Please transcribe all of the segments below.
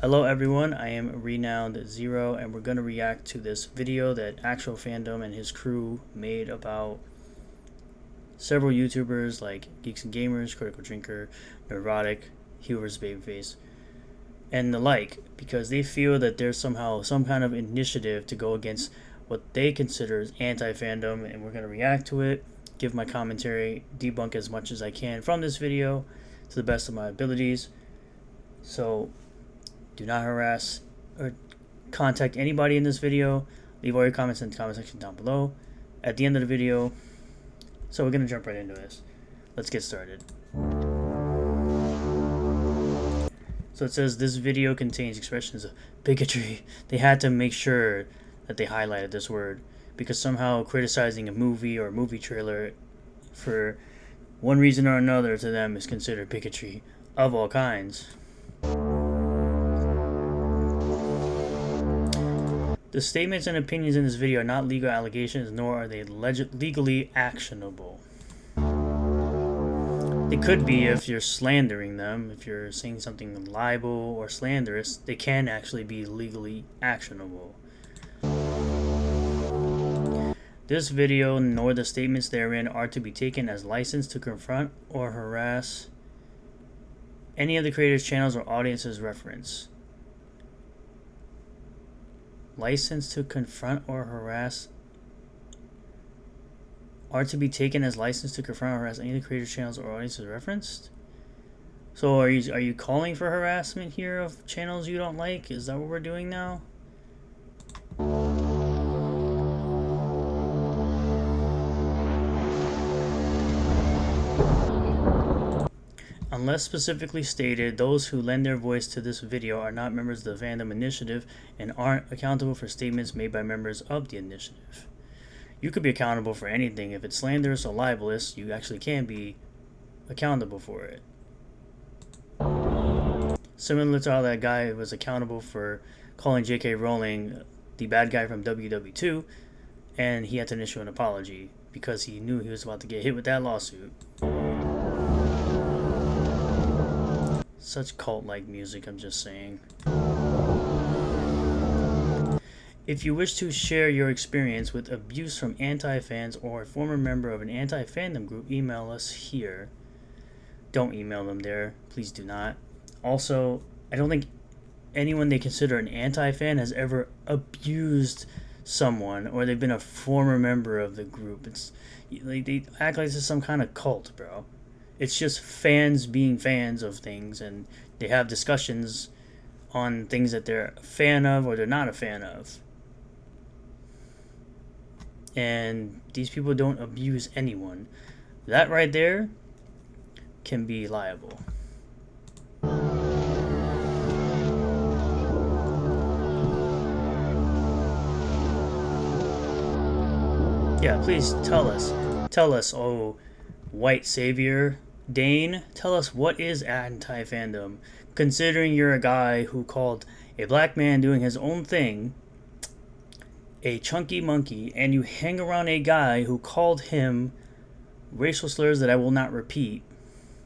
Hello everyone, I am Renowned Zero and we're going to react to this video that Actual Fandom and his crew made about several YouTubers like Geeks and Gamers, Critical Drinker, Neurotic, Hewers Babyface, and the like, because they feel that there's somehow some kind of initiative to go against what they consider as anti-fandom, and we're going to react to it, give my commentary, debunk as much as I can from this video to the best of my abilities. So do not harass or contact anybody in this video. Leave all your comments in the comment section down below at the end of the video. So we're going to jump right into this. Let's get started. So it says this video contains expressions of bigotry. They had to make sure that they highlighted this word because somehow criticizing a movie or a movie trailer for one reason or another to them is considered bigotry of all kinds. The statements and opinions in this video are not legal allegations, nor are they legally actionable. They could be if you're slandering them. If you're saying something libel or slanderous, they can actually be legally actionable. This video nor the statements therein are to be taken as license to confront or harass any of the creators' channels or audience's reference. License to confront or harass are to be taken as license to confront or harass any of the creators' channels or audiences referenced. So are you calling for harassment here of channels you don't like? Is that what we're doing now? Unless specifically stated, those who lend their voice to this video are not members of the Fandom Initiative and aren't accountable for statements made by members of the initiative. You could be accountable for anything. If it's slanderous or libelous, you actually can be accountable for it. Similar to how that guy was accountable for calling J.K. Rowling the bad guy from WW2, and he had to issue an apology because he knew he was about to get hit with that lawsuit. Such cult-like music, I'm just saying. If you wish to share your experience with abuse from anti-fans or a former member of an anti-fandom group, email us here. Don't email them there. Please do not. Also, I don't think anyone they consider an anti-fan has ever abused someone or they've been a former member of the group. It's like they act like this is some kind of cult, bro. It's just fans being fans of things, and they have discussions on things that they're a fan of or they're not a fan of. And these people don't abuse anyone. That right there can be liable. Yeah, please tell us, oh, white savior Dane, tell us what is anti-fandom, considering you're a guy who called a black man doing his own thing a chunky monkey, and you hang around a guy who called him racial slurs that I will not repeat,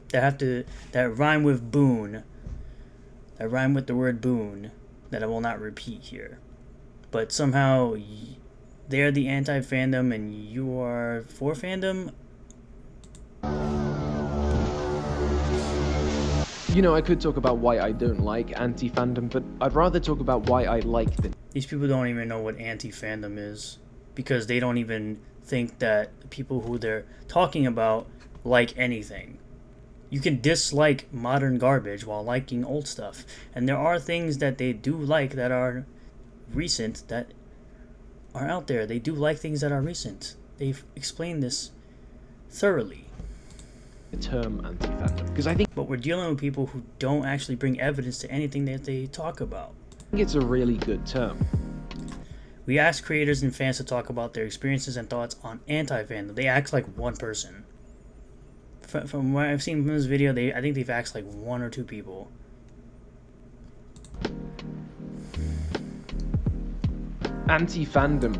that rhyme with boon, that rhyme with the word boon, that I will not repeat here. But somehow they're the anti-fandom and you are for fandom. You know, I could talk about why I don't like anti-fandom, but I'd rather talk about why I like them. These people don't even know what anti-fandom is, because they don't even think that the people who they're talking about like anything. You can dislike modern garbage while liking old stuff, and there are things that they do like that are recent, that are out there. They do like things that are recent. They've explained this thoroughly. The term anti-fandom, because I think But we're dealing with people who don't actually bring evidence to anything that they talk about. it's a really good term. We ask creators and fans to talk about their experiences and thoughts on anti-fandom. They act like one person. From what I've seen from this video, I think they've asked like one or two people. Anti-fandom,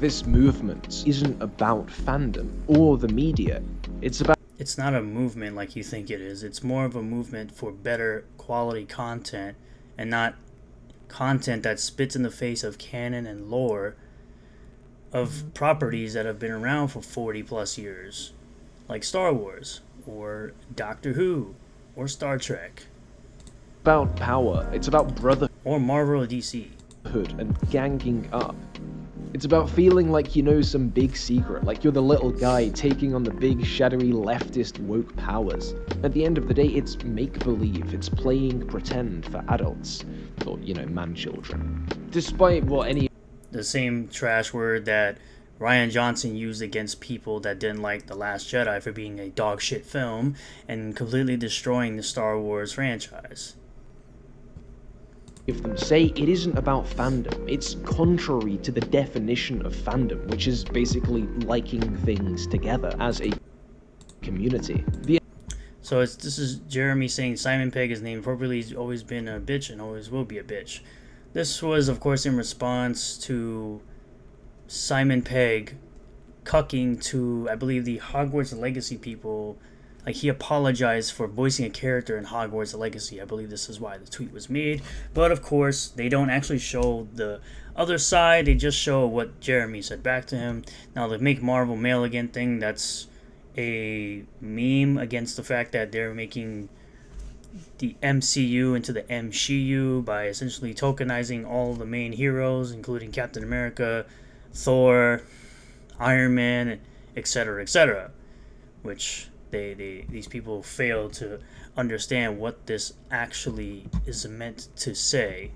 this movement, isn't about fandom or the media. It's about it's not a movement like you think it is. It's more of a movement for better quality content and not content that spits in the face of canon and lore of properties that have been around for 40 plus years, like Star Wars or Doctor Who or Star Trek About power. It's about brotherhood or Marvel or DC. and ganging up. It's about feeling like you know some big secret, like you're the little guy taking on the big, shadowy, leftist, woke powers. At the end of the day, it's make-believe, it's playing pretend for adults, or, man-children. Despite what any... The same trash word that Rian Johnson used against people that didn't like The Last Jedi for being a dog shit film and completely destroying the Star Wars franchise. Of them say it isn't about fandom. It's contrary to the definition of fandom, which is basically liking things together as a community. So this is Jeremy saying Simon Pegg is named appropriately. He's always been a bitch and always will be a bitch. This was, of course, in response to Simon Pegg cucking to, I believe, the Hogwarts Legacy people. Like, he apologized for voicing a character in Hogwarts Legacy. I believe this is why the tweet was made. But, of course, they don't actually show the other side. They just show what Jeremy said back to him. Now, the Make Marvel Male Again thing, that's a meme against the fact that they're making the MCU into the MCU by essentially tokenizing all the main heroes, including Captain America, Thor, Iron Man, etc., etc., which... these people fail to understand what this actually is meant to say.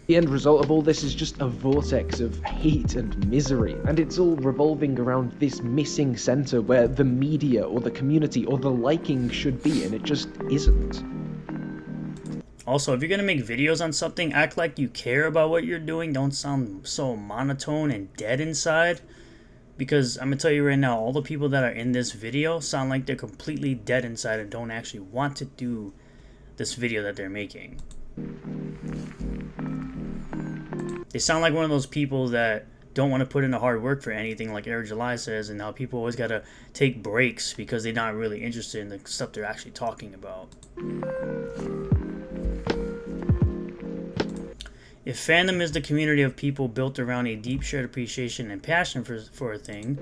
The end result of all this is just a vortex of hate and misery, and it's all revolving around this missing center where the media or the community or the liking should be, and it just isn't. Also, if you're going to make videos on something, act like you care about what you're doing. Don't sound so monotone and dead inside. Because I'm going to tell you right now, all the people that are in this video sound like they're completely dead inside and don't actually want to do this video that they're making. They sound like one of those people that don't want to put in the hard work for anything, like Eric July says, and how people always got to take breaks because they're not really interested in the stuff they're actually talking about. If fandom is the community of people built around a deep shared appreciation and passion for a thing,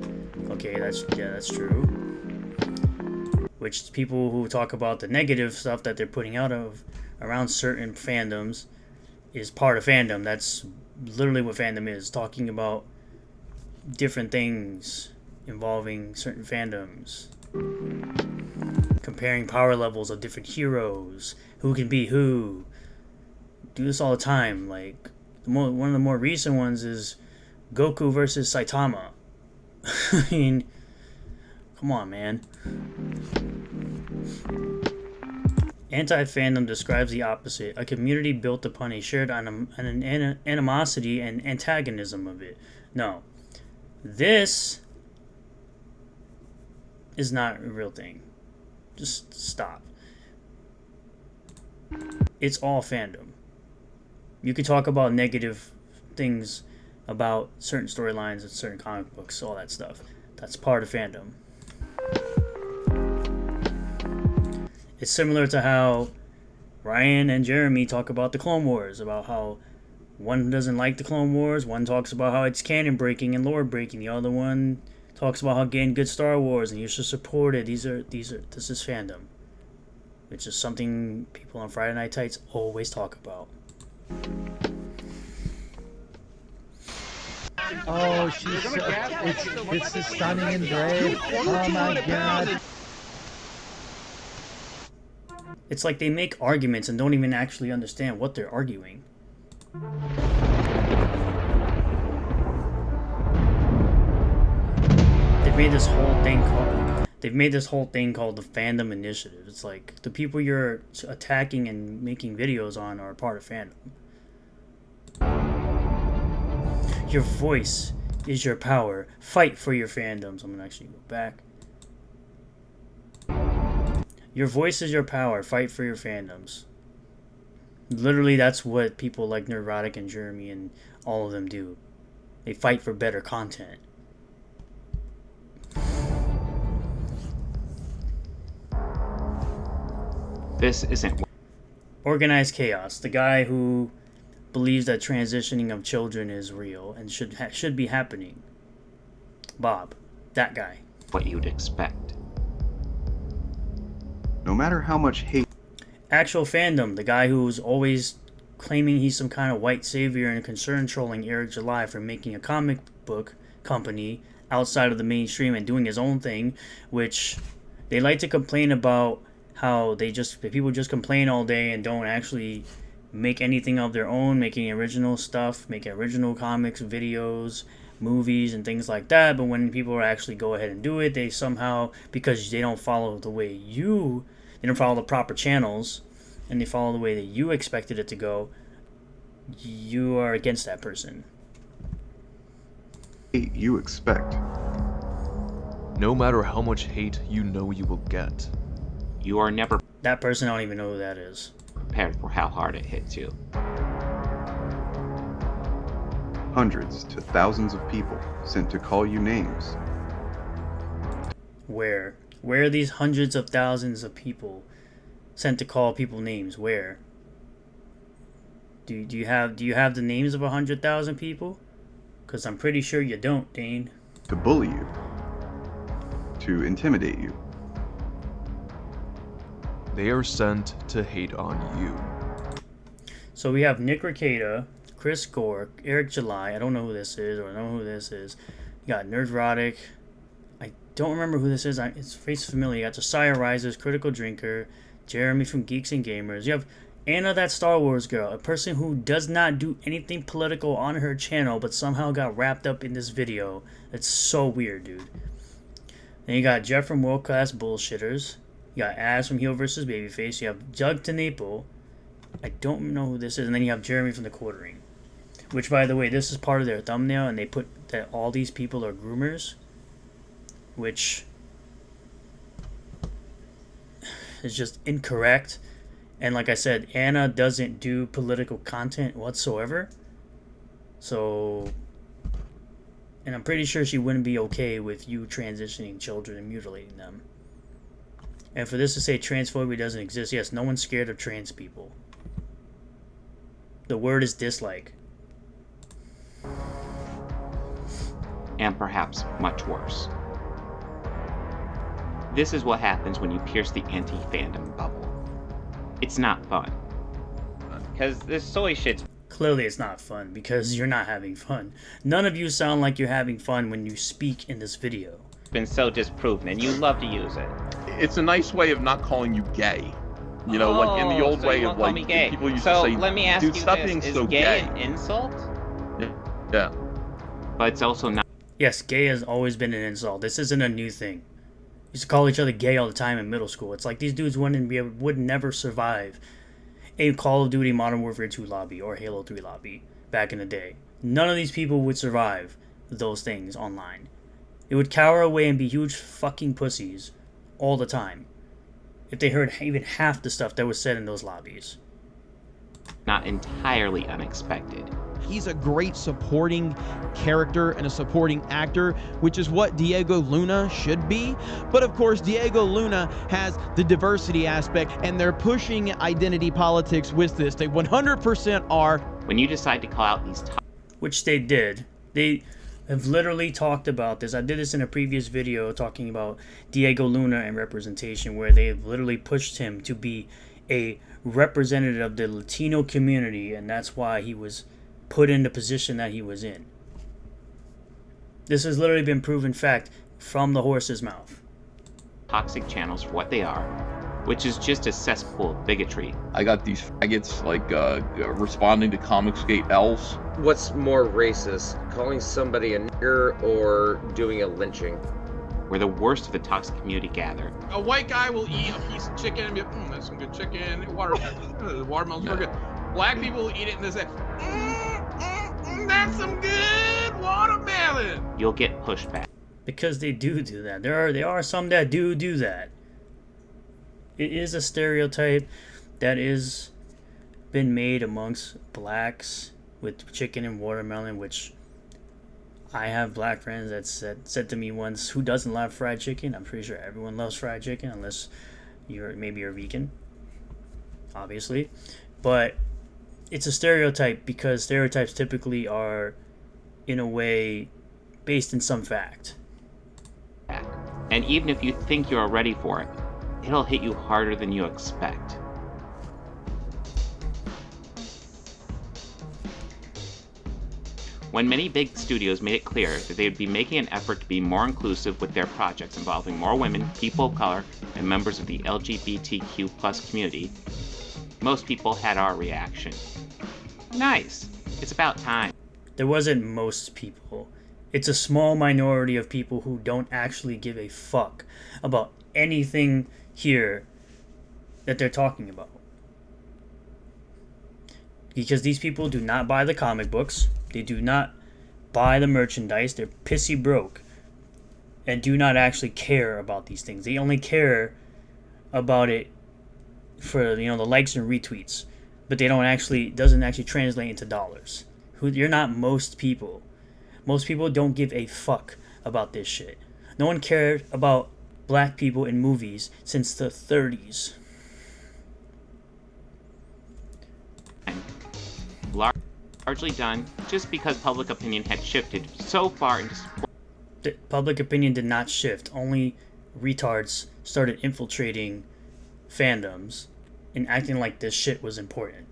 okay, that's true. Which people who talk about the negative stuff that they're putting out of around certain fandoms is part of fandom. That's literally what fandom is, talking about different things involving certain fandoms, comparing power levels of different heroes, who can be who. Do this all the time. Like, one of the more recent ones is Goku versus Saitama. I mean, come on, man. Anti-fandom describes the opposite, a community built upon a shared animosity and antagonism of it. No, this is not a real thing. Just stop. It's all fandom. You can talk about negative things about certain storylines and certain comic books, all that stuff. That's part of fandom. It's similar to how Ryan and Jeremy talk about the Clone Wars, about how one doesn't like the Clone Wars, one talks about how it's canon breaking and lore breaking, the other one talks about how getting good Star Wars and you should support it. This is fandom. Which is something people on Friday Night Tights always talk about. Oh, this is stunning and brave. Oh my god. It's like they make arguments and don't even actually understand what they're arguing. They've made this whole thing called the Fandom Initiative. It's like the people you're attacking and making videos on are part of fandom. Your voice is your power. Fight for your fandoms. I'm gonna actually go back. Your voice is your power. Fight for your fandoms. Literally, that's what people like Neurotic and Jeremy and all of them do. They fight for better content. This isn't. Organized chaos. The guy who believes that transitioning of children is real and should be happening. Bob, that guy. What you'd expect. No matter how much hate. Actual Fandom, the guy who's always claiming he's some kind of white savior and concern trolling Eric July for making a comic book company outside of the mainstream and doing his own thing, which they like to complain about how people just complain all day and don't actually make anything of their own, making original stuff, making original comics, videos, movies, and things like that. But when people actually go ahead and do it, they somehow, because they don't follow they don't follow the proper channels, and they follow the way that you expected it to go, you are against that person. Hate you expect. No matter how much hate you know you will get. You are never That person, I don't even know who that is. prepared for how hard it hits you. Hundreds to thousands of people sent to call you names. Where are these hundreds of thousands of people sent to call people names? Where? Do you have the names of 100,000 people? Because I'm pretty sure you don't, Dane. To bully you. To intimidate you. They are sent to hate on you. So we have Nick Rekieta, Chris Gore, Eric July. I don't know who this is, or I know who this is. You got Nerdrotic. I don't remember who this is. It's face familiar. You got Josiah Rises, Critical Drinker, Jeremy from Geeks and Gamers. You have Anna, that Star Wars girl, a person who does not do anything political on her channel, but somehow got wrapped up in this video. It's so weird, dude. Then you got Jeff from World Class Bullshitters. You got Az from Heel vs. Babyface. You have Jug to Naple. I don't know who this is. And then you have Jeremy from the Quartering. Which, by the way, this is part of their thumbnail, and they put that all these people are groomers. Which is just incorrect. And like I said, Anna doesn't do political content whatsoever. So, and I'm pretty sure she wouldn't be okay with you transitioning children and mutilating them. And for this to say transphobia doesn't exist, yes, no one's scared of trans people. The word is dislike. And perhaps much worse. This is what happens when you pierce the anti-fandom bubble. It's not fun. Because this soy shit's Clearly it's not fun, because you're not having fun. None of you sound like you're having fun when you speak in this video. been so disproven, and you love to use it. It's a nice way of not calling you gay. You know, like in the old so way you of won't call like me gay. people used So to say, let me ask dude, you stop this: being is so gay gay. an insult? Yeah. But it's also not. Yes, gay has always been an insult. This isn't a new thing. Used to call each other gay all the time in middle school. It's like these dudes would never survive a Call of Duty Modern Warfare 2 lobby or Halo 3 lobby back in the day. None of these people would survive those things online. They would cower away and be huge fucking pussies all the time if they heard even half the stuff that was said in those lobbies. Not entirely unexpected. He's a great supporting character and a supporting actor, which is what Diego Luna should be. But of course, Diego Luna has the diversity aspect, and they're pushing identity politics with this. They 100% are. When you decide to call out these Which they did. They have literally talked about this. I did this in a previous video talking about Diego Luna and representation, where they've literally pushed him to be a representative of the Latino community, and that's why he was put in the position that he was in. This has literally been proven fact from the horse's mouth. toxic channels for what they are, which is just a cesspool of bigotry. I got these faggots like responding to Comicsgate elves. What's more racist, calling somebody a nigger or doing a lynching? Where the worst of the toxic community gather. A white guy will eat a piece of chicken and be, that's some good chicken. The watermelon's very good. Black people will eat it and they say, that's some good watermelon. You'll get pushback. Because they do that. There are some that do that. It is a stereotype that is been made amongst blacks with chicken and watermelon, which I have black friends that said to me once, who doesn't love fried chicken? I'm pretty sure everyone loves fried chicken unless you're vegan. obviously, but it's a stereotype because stereotypes typically are, in a way, based in some fact. And even if you think you're ready for it, it'll hit you harder than you expect. When many big studios made it clear that they would be making an effort to be more inclusive with their projects involving more women, people of color, and members of the LGBTQ+ community, most people had our reaction. Nice. It's about time. There wasn't most people. It's a small minority of people who don't actually give a fuck about anything here that they're talking about. Because these people do not buy the comic books, they do not buy the merchandise, they're pissy broke, and do not actually care about these things. They only care about it for, the likes and retweets, but they doesn't actually translate into dollars. You're not most people. Most people don't give a fuck about this shit. No one cared about black people in movies since the 30s. Largely done just because public opinion had shifted so far into support. The public opinion did not shift. Only retards started infiltrating fandoms and acting like this shit was important.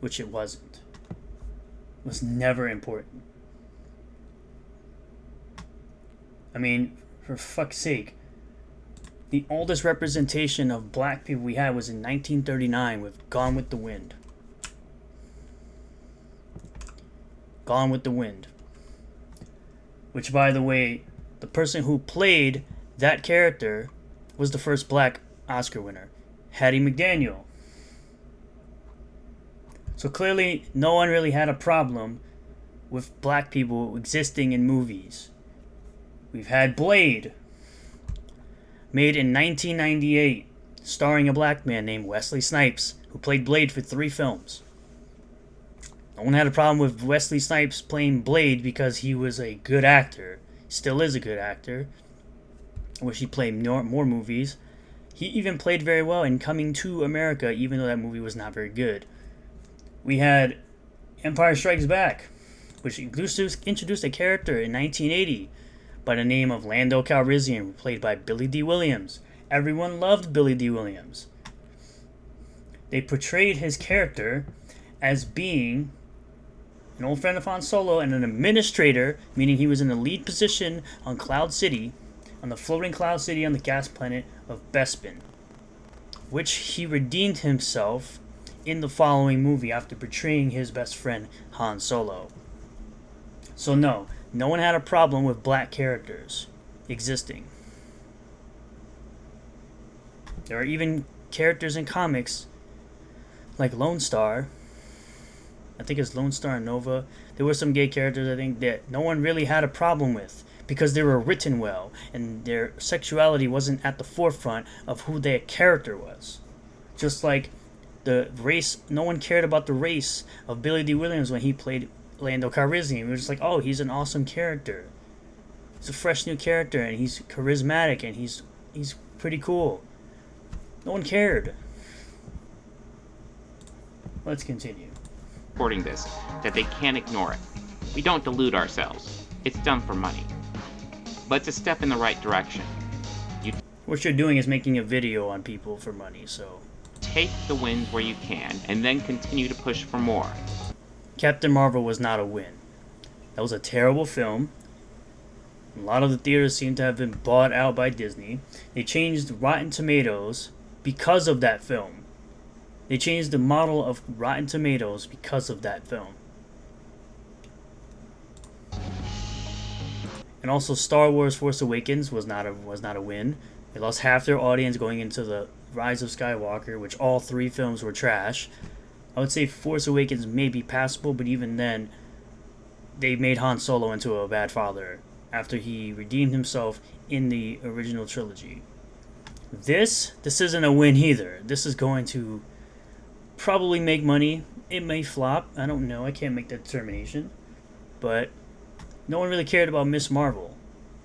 Which it wasn't. It was never important. I mean, for fuck's sake, the oldest representation of black people we had was in 1939 with Gone with the Wind. Gone with the Wind. Which, by the way, the person who played that character was the first black Oscar winner, Hattie McDaniel. So clearly, no one really had a problem with black people existing in movies. We've had Blade, made in 1998, starring a black man named Wesley Snipes, who played Blade for 3 films. No one had a problem with Wesley Snipes playing Blade because he was a good actor. He still is a good actor. I wish he played more movies. He even played very well in Coming to America, even though that movie was not very good. We had Empire Strikes Back, which introduced a character in 1980 by the name of Lando Calrissian, played by Billy D. Williams. Everyone loved Billy D. Williams. They portrayed his character as being an old friend of Han Solo and an administrator, meaning he was in the lead position on Cloud City, on the floating Cloud City on the gas planet of Bespin, which he redeemed himself in the following movie after betraying his best friend Han Solo. So no one had a problem with black characters existing. There are even characters in comics like Lone Star. I think it's Lone Star and Nova. There were some gay characters, I think, that no one really had a problem with because they were written well and their sexuality wasn't at the forefront of who their character was. Just like the race, no one cared about the race of Billy D. Williams when he played Lando Calrissian. We were just like, oh, he's an awesome character. He's a fresh new character and he's charismatic and he's pretty cool. No one cared. Let's continue. Supporting this, that they can't ignore it. We don't delude ourselves. It's done for money. But it's a step in the right direction. What you're doing is making a video on people for money, so take the wins where you can, and then continue to push for more. Captain Marvel was not a win. That was a terrible film. A lot of the theaters seem to have been bought out by Disney. They changed Rotten Tomatoes because of that film. They changed the model of Rotten Tomatoes because of that film. And also Star Wars Force Awakens was not a win. They lost half their audience going into the Rise of Skywalker, which all 3 films were trash. I would say Force Awakens may be passable, but even then, they made Han Solo into a bad father after he redeemed himself in the original trilogy. This isn't a win either. This is going to probably make money. It may flop. I don't know. I can't make that determination. But no one really cared about Miss Marvel.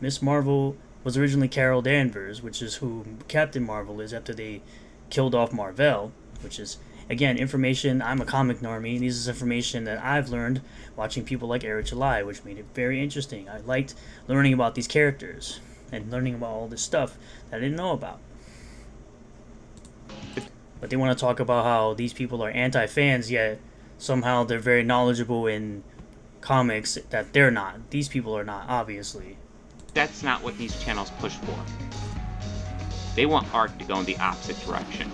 Miss Marvel was originally Carol Danvers, which is who Captain Marvel is after they killed off Marvel. which is, again, information. I'm a comic normie. This is information that I've learned watching people like Eric July, which made it very interesting. I liked learning about these characters and learning about all this stuff that I didn't know about. But they want to talk about how these people are anti-fans, yet somehow they're very knowledgeable in comics that they're not. These people are not, obviously. That's not what these channels push for. They want art to go in the opposite direction.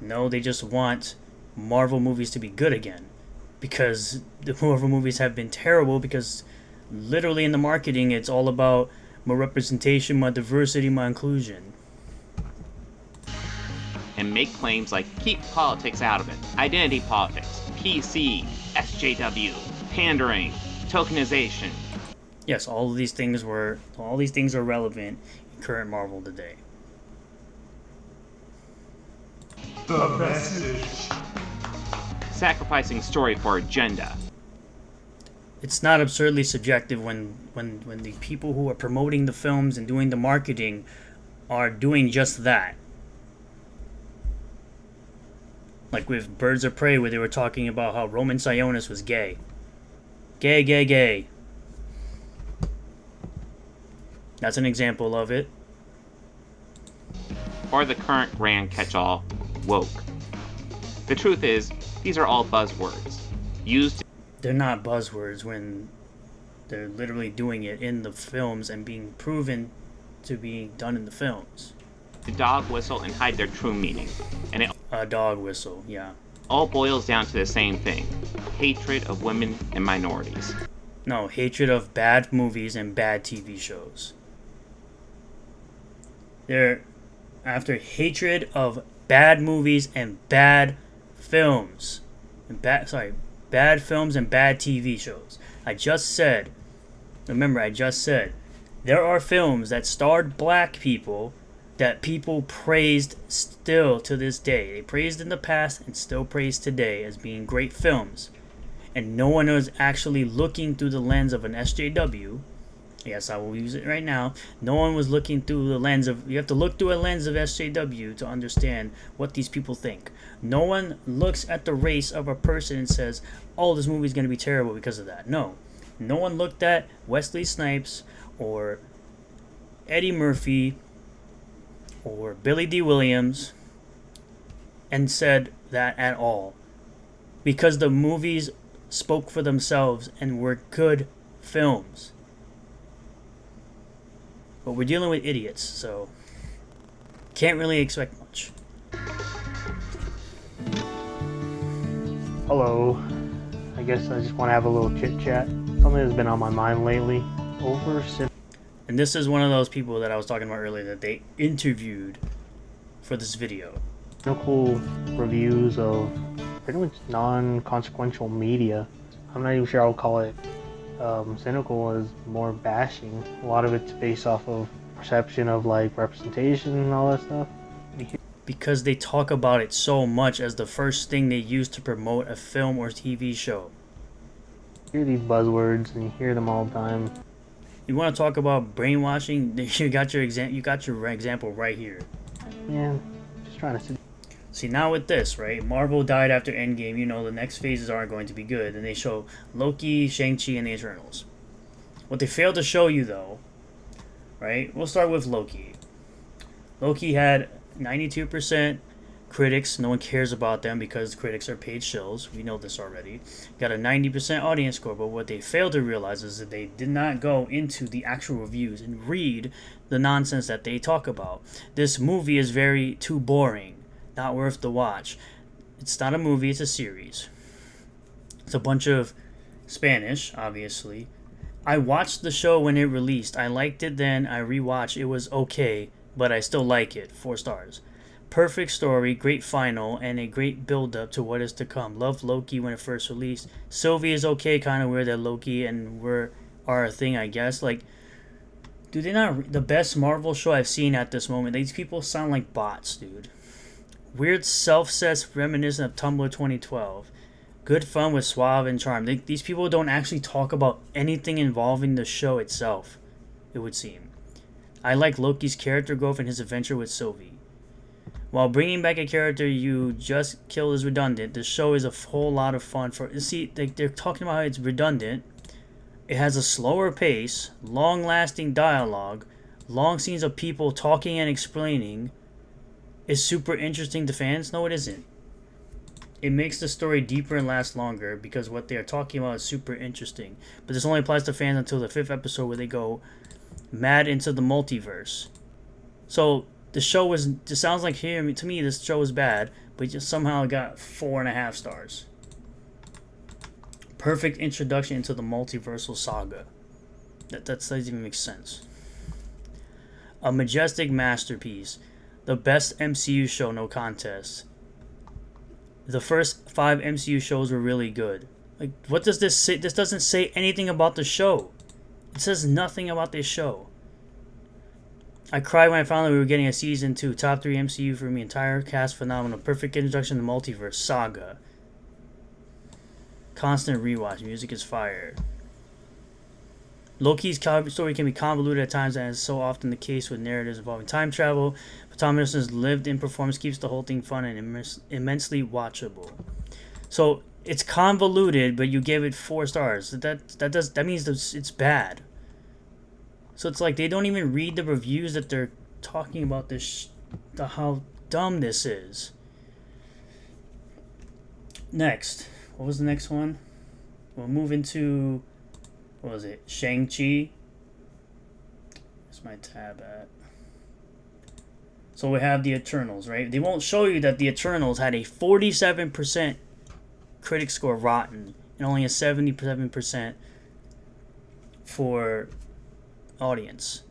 No, they just want Marvel movies to be good again. Because the Marvel movies have been terrible, because literally in the marketing it's all about more representation, more diversity, more inclusion. And make claims like keep politics out of it, identity politics, PC, SJW, pandering, tokenization. Yes, all these things are relevant in current Marvel today. The message. Sacrificing story for agenda. It's not absurdly subjective when the people who are promoting the films and doing the marketing are doing just that. Like with Birds of Prey, where they were talking about how Roman Sionis was gay. Gay, gay, gay. That's an example of it. Or the current grand catch-all, woke. The truth is, these are all buzzwords. Used. They're not buzzwords when they're literally doing it in the films and being proven to be done in the films. To dog whistle and hide their true meaning. And it A dog whistle, yeah. all boils down to the same thing. Hatred of women and minorities. No, hatred of bad movies and bad TV shows. They're after hatred of bad movies and bad films. And bad films and bad TV shows. I just said, there are films that starred black people that people praised still to this day. They praised in the past and still praise today as being great films. And no one is actually looking through the lens of an SJW. Yes, I will use it right now. No one was looking through the lens of... You have to look through a lens of SJW to understand what these people think. No one looks at the race of a person and says, oh, this movie's going to be terrible because of that. No. No one looked at Wesley Snipes or Eddie Murphy or Billy D. Williams and said that at all. Because the movies spoke for themselves and were good films. But we're dealing with idiots, so can't really expect much. Hello. I guess I just want to have a little chit chat. Something that's been on my mind lately. And this is one of those people that I was talking about earlier that they interviewed for this video. Cynical reviews of pretty much non-consequential media. I'm not even sure I'll call it cynical, as more bashing. A lot of it's based off of perception of like representation and all that stuff. Because they talk about it so much as the first thing they use to promote a film or TV show. You hear these buzzwords and you hear them all the time. You want to talk about brainwashing? You got your example right here. Yeah, just trying to. See, now with this, right? Marvel died after Endgame. You know, the next phases aren't going to be good. And they show Loki, Shang-Chi, and the Eternals. What they failed to show you, though, right? We'll start with Loki. Loki had 92% critics. No one cares about them because critics are paid shills. We know this already. Got a 90% audience score. But what they failed to realize is that they did not go into the actual reviews and read the nonsense that they talk about. This movie is too boring. Not worth the watch. It's not a movie, it's a series. It's a bunch of Spanish, obviously. I watched the show when it released. I liked it then. I rewatched. It was okay, but I still like it. 4 stars. Perfect story, great final, and a great build-up to what is to come. Loved Loki when it first released. Sylvie is okay, kind of weird that Loki and are a thing, I guess. Like, dude, they're not the best Marvel show I've seen at this moment. These people sound like bots, dude. Weird self-cess reminiscent of Tumblr 2012. Good fun with suave and charm. These people don't actually talk about anything involving the show itself, it would seem. I like Loki's character growth and his adventure with Sylvie. While bringing back a character you just killed is redundant, the show is a whole lot of fun for. See, they're talking about how it's redundant. It has a slower pace, long-lasting dialogue, long scenes of people talking and explaining. It's super interesting to fans. No, it isn't. It makes the story deeper and last longer because what they are talking about is super interesting. But this only applies to fans until the 5th episode where they go mad into the multiverse. So the show was, it sounds like here, to me this show was bad, but just somehow got 4.5 stars. Perfect introduction into the multiversal saga. That doesn't even make sense. A majestic masterpiece. The best MCU show, no contest. The first 5 MCU shows were really good. Like, what does this say? This doesn't say anything about the show. It says nothing about this show. I cried when I found out we were getting a season 2. Top 3 MCU for me. Entire cast phenomenal. Perfect introduction to the multiverse. Saga. Constant rewatch. Music is fire. Loki's story can be convoluted at times, and is so often the case with narratives involving time travel. But Tom Hiddleston's lived-in performance keeps the whole thing fun and immensely watchable. So it's convoluted, but you gave it 4 stars. That means it's bad. So it's like they don't even read the reviews that they're talking about this, how dumb this is. Next, what was the next one? We'll move into. What was it? Shang-Chi. Where's my tab at? So we have the Eternals, right? They won't show you that the Eternals had a 47% critic score rotten and only a 77% for audience.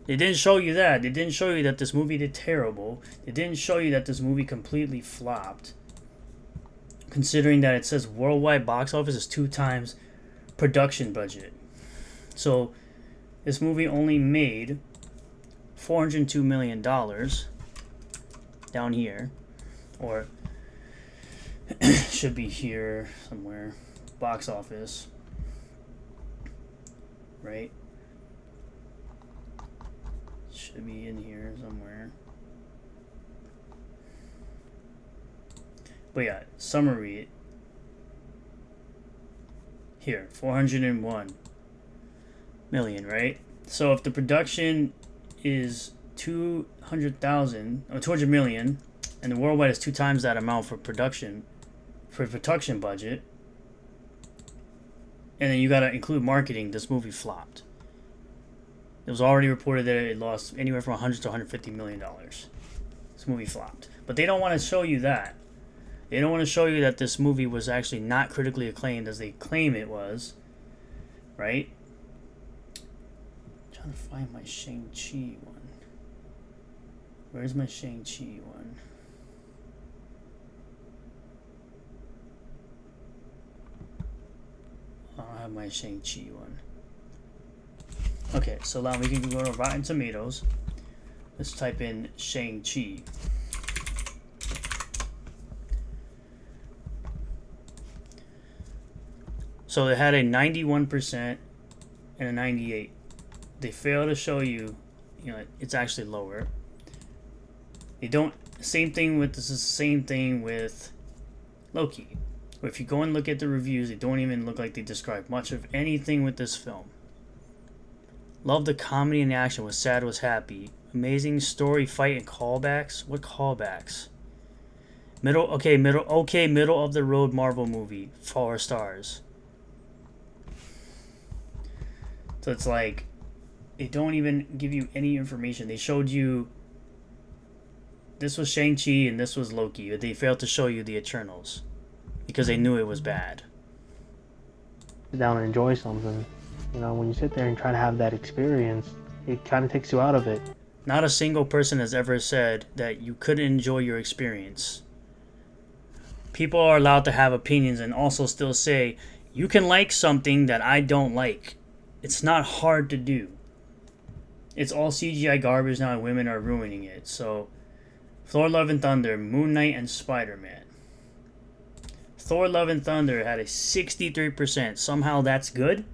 They didn't show you that. They didn't show you that this movie did terrible. They didn't show you that this movie completely flopped. Considering that it says worldwide box office is 2 times production budget. So this movie only made $402 million down here, or should be here somewhere, box office, right? Should be in here somewhere. But yeah, summary. Here, 401 million, right? So if the production is 200,000 or 200 million, and the worldwide is 2 times that amount for production budget, and then you gotta include marketing, this movie flopped. It was already reported that it lost anywhere from 100 to 150 million dollars. This movie flopped, but they don't want to show you that. They don't want to show you that this movie was actually not critically acclaimed as they claim it was, right? I'm trying to find my Shang-Chi one. Where's my Shang-Chi one? I don't have my Shang-Chi one. Okay, so now we can go to Rotten Tomatoes. Let's type in Shang-Chi. So it had a 91% and a 98. They fail to show you, it's actually lower. They don't. Same thing with this. Is the same thing with Loki. Or if you go and look at the reviews, they don't even look like they describe much of anything with this film. Love the comedy and action. Was sad, was happy. Amazing story, fight, and callbacks. What callbacks? Middle of the road Marvel movie. 4 stars. So it's like, they don't even give you any information. They showed you this was Shang-Chi and this was Loki, but they failed to show you the Eternals because they knew it was bad. Sit down and enjoy something. When you sit there and try to have that experience, it kind of takes you out of it. Not a single person has ever said that you couldn't enjoy your experience. People are allowed to have opinions and also still say, you can like something that I don't like. It's not hard to do. It's all CGI garbage now and women are ruining it. So, Thor Love and Thunder, Moon Knight, and Spider-Man. Thor Love and Thunder had a 63%. Somehow that's good?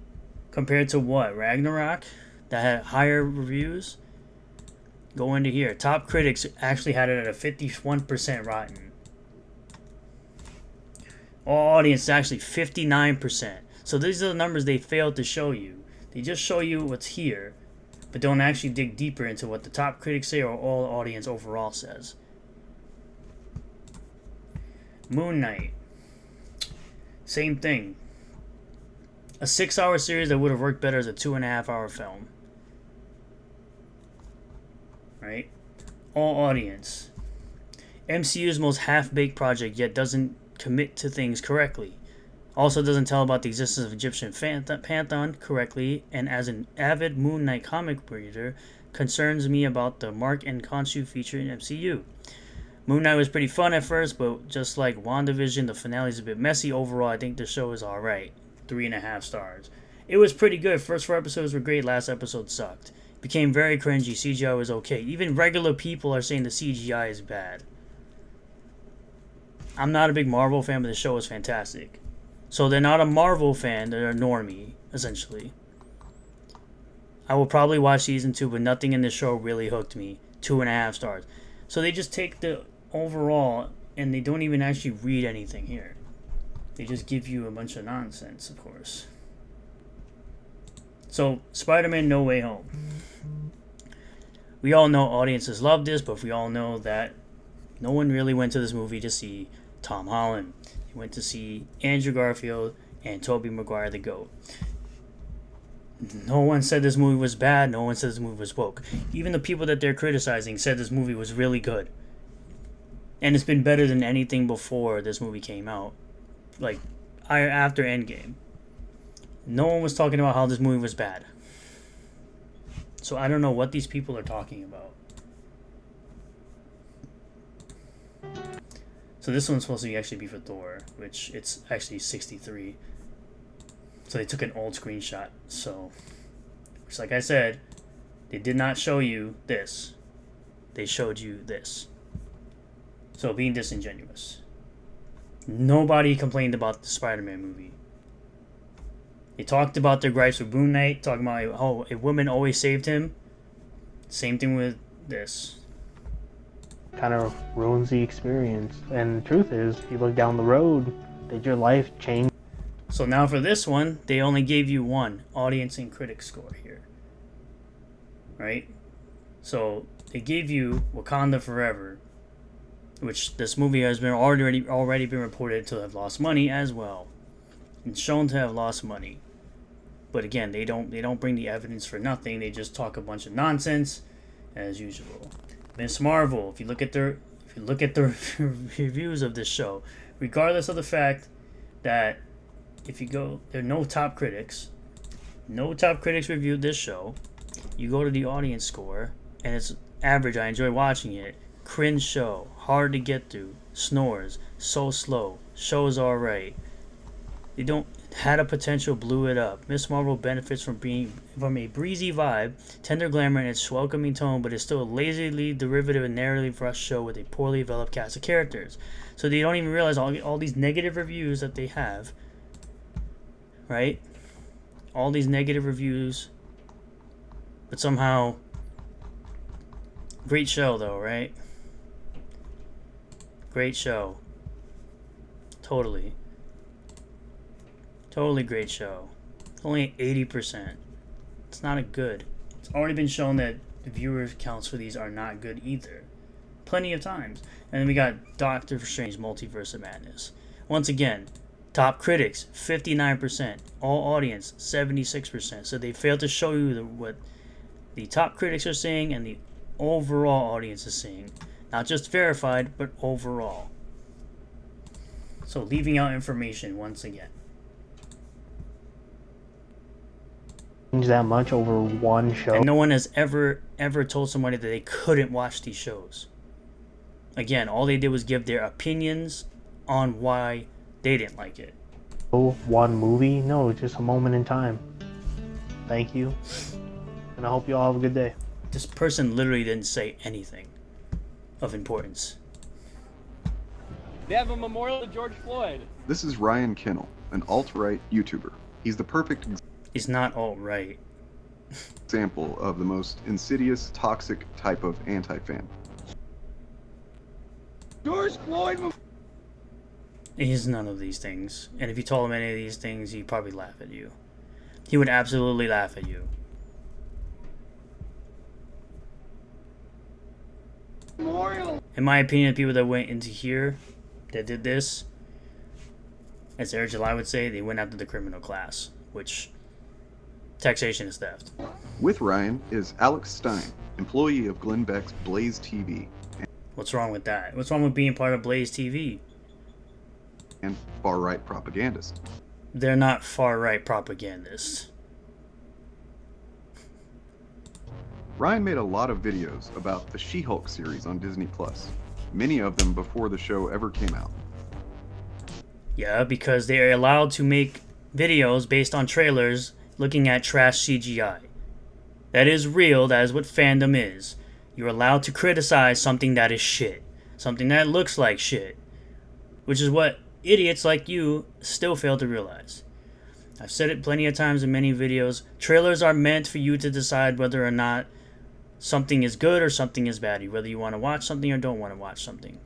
Compared to what? Ragnarok? That had higher reviews? Go into here. Top critics actually had it at a 51% rotten. All audience actually 59%. So these are the numbers they failed to show you. They just show you what's here, but don't actually dig deeper into what the top critics say or all audience overall says. Moon Knight. Same thing. A 6-hour series that would have worked better as a 2.5-hour film. Right? All audience. MCU's most half-baked project, yet doesn't commit to things correctly. Also doesn't tell about the existence of Egyptian pantheon correctly, and as an avid Moon Knight comic reader, concerns me about the Mark and Khonshu feature in MCU. Moon Knight was pretty fun at first, but just like WandaVision, the finale is a bit messy. Overall, I think the show is alright. 3.5 stars. It was pretty good. First 4 episodes were great, last episode sucked. Became very cringy, CGI was okay. Even regular people are saying the CGI is bad. I'm not a big Marvel fan, but the show was fantastic. So they're not a Marvel fan, they're a normie, essentially. I will probably watch season 2, but nothing in this show really hooked me. 2.5 stars. So they just take the overall, and they don't even actually read anything here. They just give you a bunch of nonsense, of course. So, Spider-Man No Way Home. We all know audiences love this, but we all know that no one really went to this movie to see Tom Holland. They went to see Andrew Garfield and Tobey Maguire the GOAT. No one said this movie was bad. No one said this movie was woke. Even the people that they're criticizing said this movie was really good. And it's been better than anything before this movie came out. Like, after Endgame. No one was talking about how this movie was bad. So I don't know what these people are talking about. So this one's supposed to actually be for Thor, which it's actually 63. So they took an old screenshot. So, just like I said, they did not show you this. They showed you this. So being disingenuous. Nobody complained about the Spider-Man movie. They talked about their gripes with Moon Knight, talking about how a woman always saved him. Same thing with this. Kind of ruins the experience. And the truth is, if you look down the road, did your life change? So now for this one, they only gave you one audience and critic score here. Right? So they gave you Wakanda Forever, which this movie has been already been reported to have lost money as well. And shown to have lost money. But again, they don't bring the evidence for nothing. They just talk a bunch of nonsense as usual. Miss Marvel, if you look at the reviews of this show, regardless of the fact that if you go, there are no top critics. No top critics reviewed this show. You go to the audience score, and it's average. I enjoy watching it. Cringe show, hard to get through, snores, so slow, show's alright. They don't had a potential, blew it up. Miss Marvel benefits from a breezy vibe, tender glamour, and its welcoming tone, but is still a lazily derivative and narrowly rushed show with a poorly developed cast of characters. So they don't even realize all these negative reviews that they have. Right? All these negative reviews, but somehow great show though, right? Great show. Totally great show. It's only 80%. It's not a good. It's already been shown that the viewer counts for these are not good either. Plenty of times. And then we got Doctor Strange Multiverse of Madness. Once again, top critics 59%, all audience 76%. So they failed to show you what the top critics are saying and the overall audience is saying. Not just verified, but overall. So leaving out information once again. That much over one show. And no one has ever told somebody that they couldn't watch these shows. Again, all they did was give their opinions on why they didn't like it. Oh, one movie? No, just a moment in time. Thank you. And I hope you all have a good day. This person literally didn't say anything of importance. They have a memorial to George Floyd. This is Ryan Kinnell, an alt-right YouTuber. He's the perfect He's not alt-right. Example of the most insidious, toxic type of anti-fan. George Floyd. He's none of these things. And if you told him any of these things, he'd probably laugh at you. He would absolutely laugh at you. Memorial. In my opinion, the people that went into here, that did this, as Eric July would say, they went after the criminal class, which taxation is theft. With Ryan is Alex Stein, employee of Glenn Beck's Blaze TV. What's wrong with that? What's wrong with being part of Blaze TV? And far-right propagandist. They're not far-right propagandists. Ryan made a lot of videos about the She-Hulk series on Disney+, many of them before the show ever came out. Yeah, because they are allowed to make videos based on trailers looking at trash CGI. That is real, that is what fandom is. You're allowed to criticize something that is shit. Something that looks like shit. Which is what idiots like you still fail to realize. I've said it plenty of times in many videos. Trailers are meant for you to decide whether or not something is good or something is bad. Whether you want to watch something or don't want to watch something.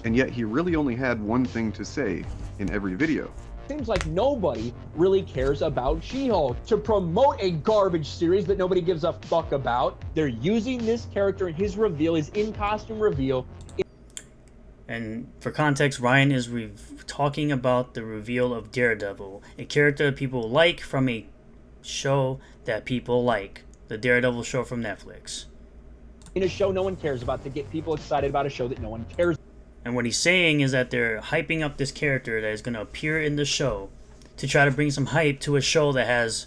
And yet he really only had one thing to say in every video. Seems like nobody really cares about She-Hulk. To promote a garbage series that nobody gives a fuck about, they're using this character in his reveal, his in-costume reveal. And for context, Ryan is talking about the reveal of Daredevil, a character that people like from a show that people like. The Daredevil show from Netflix. In a show no one cares about, to get people excited about a show that no one cares about. And what he's saying is that they're hyping up this character that is going to appear in the show to try to bring some hype to a show that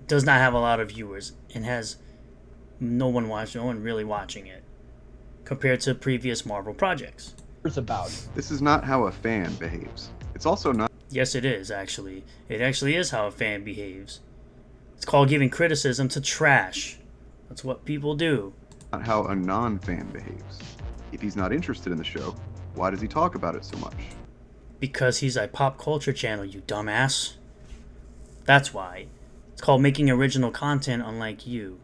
does not have a lot of viewers and has no one really watching it compared to previous Marvel projects. About. This is not how a fan behaves. It's also not. Yes, it is actually. It actually is how a fan behaves. It's called giving criticism to trash. That's what people do. Not how a non-fan behaves. If he's not interested in the show, why does he talk about it so much? Because he's a pop culture channel, you dumbass. That's why. It's called making original content, unlike you.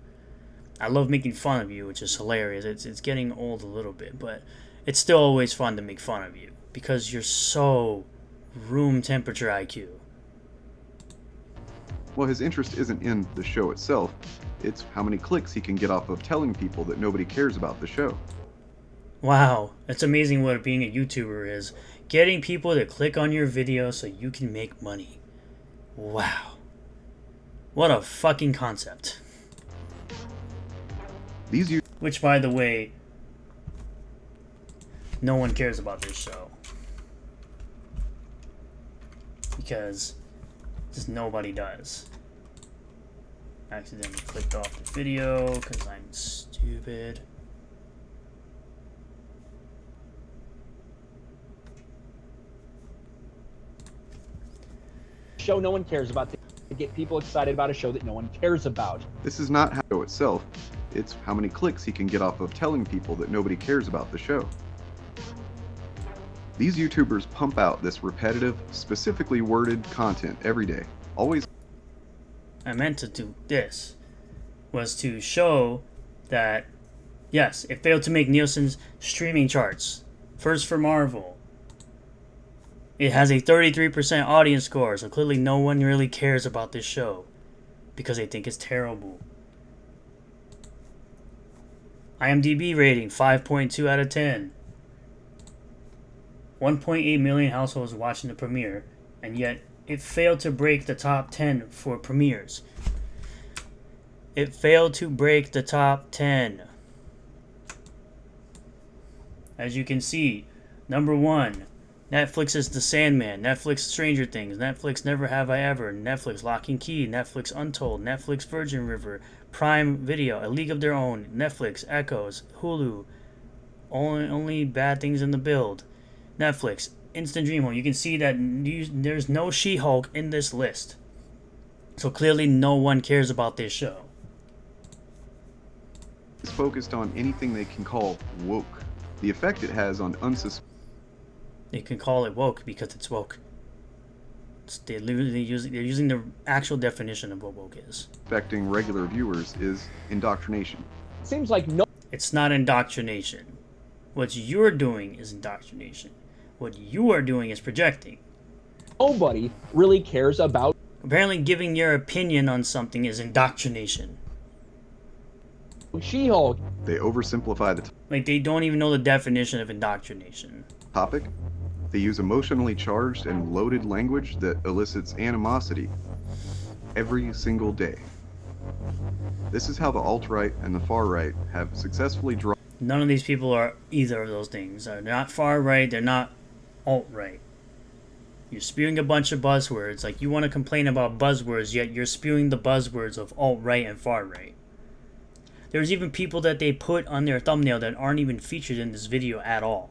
I love making fun of you, which is hilarious. It's getting old a little bit, but it's still always fun to make fun of you because you're so room temperature IQ. Well, his interest isn't in the show itself. It's how many clicks he can get off of telling people that nobody cares about the show. Wow, it's amazing what being a YouTuber is. Getting people to click on your video so you can make money. Wow. What a fucking concept. Which, by the way, no one cares about this show. Because just nobody does. I accidentally clicked off the video because I'm stupid. Show no one cares about, to get people excited about a show that no one cares about. This is not how the show itself. It's how many clicks he can get off of telling people that nobody cares about the show. These YouTubers pump out this repetitive, specifically worded content every day. Always. I meant to do this was to show that, yes, it failed to make Nielsen's streaming charts. First for Marvel. It has a 33% audience score, so clearly no one really cares about this show because they think it's terrible. IMDb rating 5.2 out of 10. 1.8 million households watching the premiere, and yet it failed to break the top 10 for premieres. It failed to break the top 10. As you can see, number 1, Netflix's The Sandman, Netflix Stranger Things, Netflix Never Have I Ever, Netflix Lock and Key, Netflix Untold, Netflix Virgin River, Prime Video, A League of Their Own, Netflix Echoes, Hulu, Only Bad Things in the Build, Netflix Instant Dream Home. You can see that there's no She-Hulk in this list. So clearly no one cares about this show. It's focused on anything they can call woke. The effect it has on unsuspecting. They can call it woke because it's woke. they're using the actual definition of what woke is. Affecting regular viewers is indoctrination. Seems like no. It's not indoctrination. What you're doing is indoctrination. What you are doing is projecting. Nobody really cares about. Apparently, giving your opinion on something is indoctrination. She-Hulk. They oversimplify the Like, they don't even know the definition of indoctrination. topic. They use emotionally charged and loaded language that elicits animosity every single day. This is how the alt-right and the far-right have successfully drawn. None of these people are either of those things. They're not far-right, they're not alt-right. You're spewing a bunch of buzzwords. Like, you want to complain about buzzwords, yet you're spewing the buzzwords of alt-right and far-right. There's even people that they put on their thumbnail that aren't even featured in this video at all.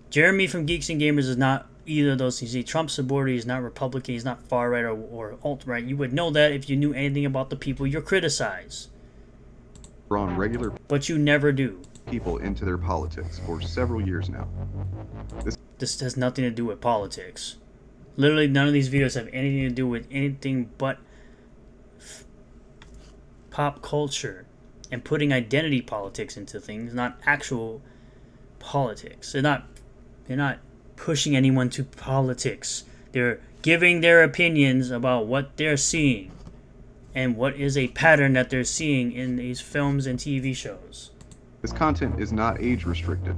Jeremy from Geeks and Gamers is not either of those things. He's a Trump supporter, he's not Republican, he's not far-right or alt-right. You would know that if you knew anything about the people you criticize. Drawn regular But you never do. people into their politics for several years now. This has nothing to do with politics. Literally, none of these videos have anything to do with anything but pop culture and putting identity politics into things, not actual politics. They're not pushing anyone to politics. They're giving their opinions about what they're seeing and what is a pattern that they're seeing in these films and TV shows. This content is not age restricted.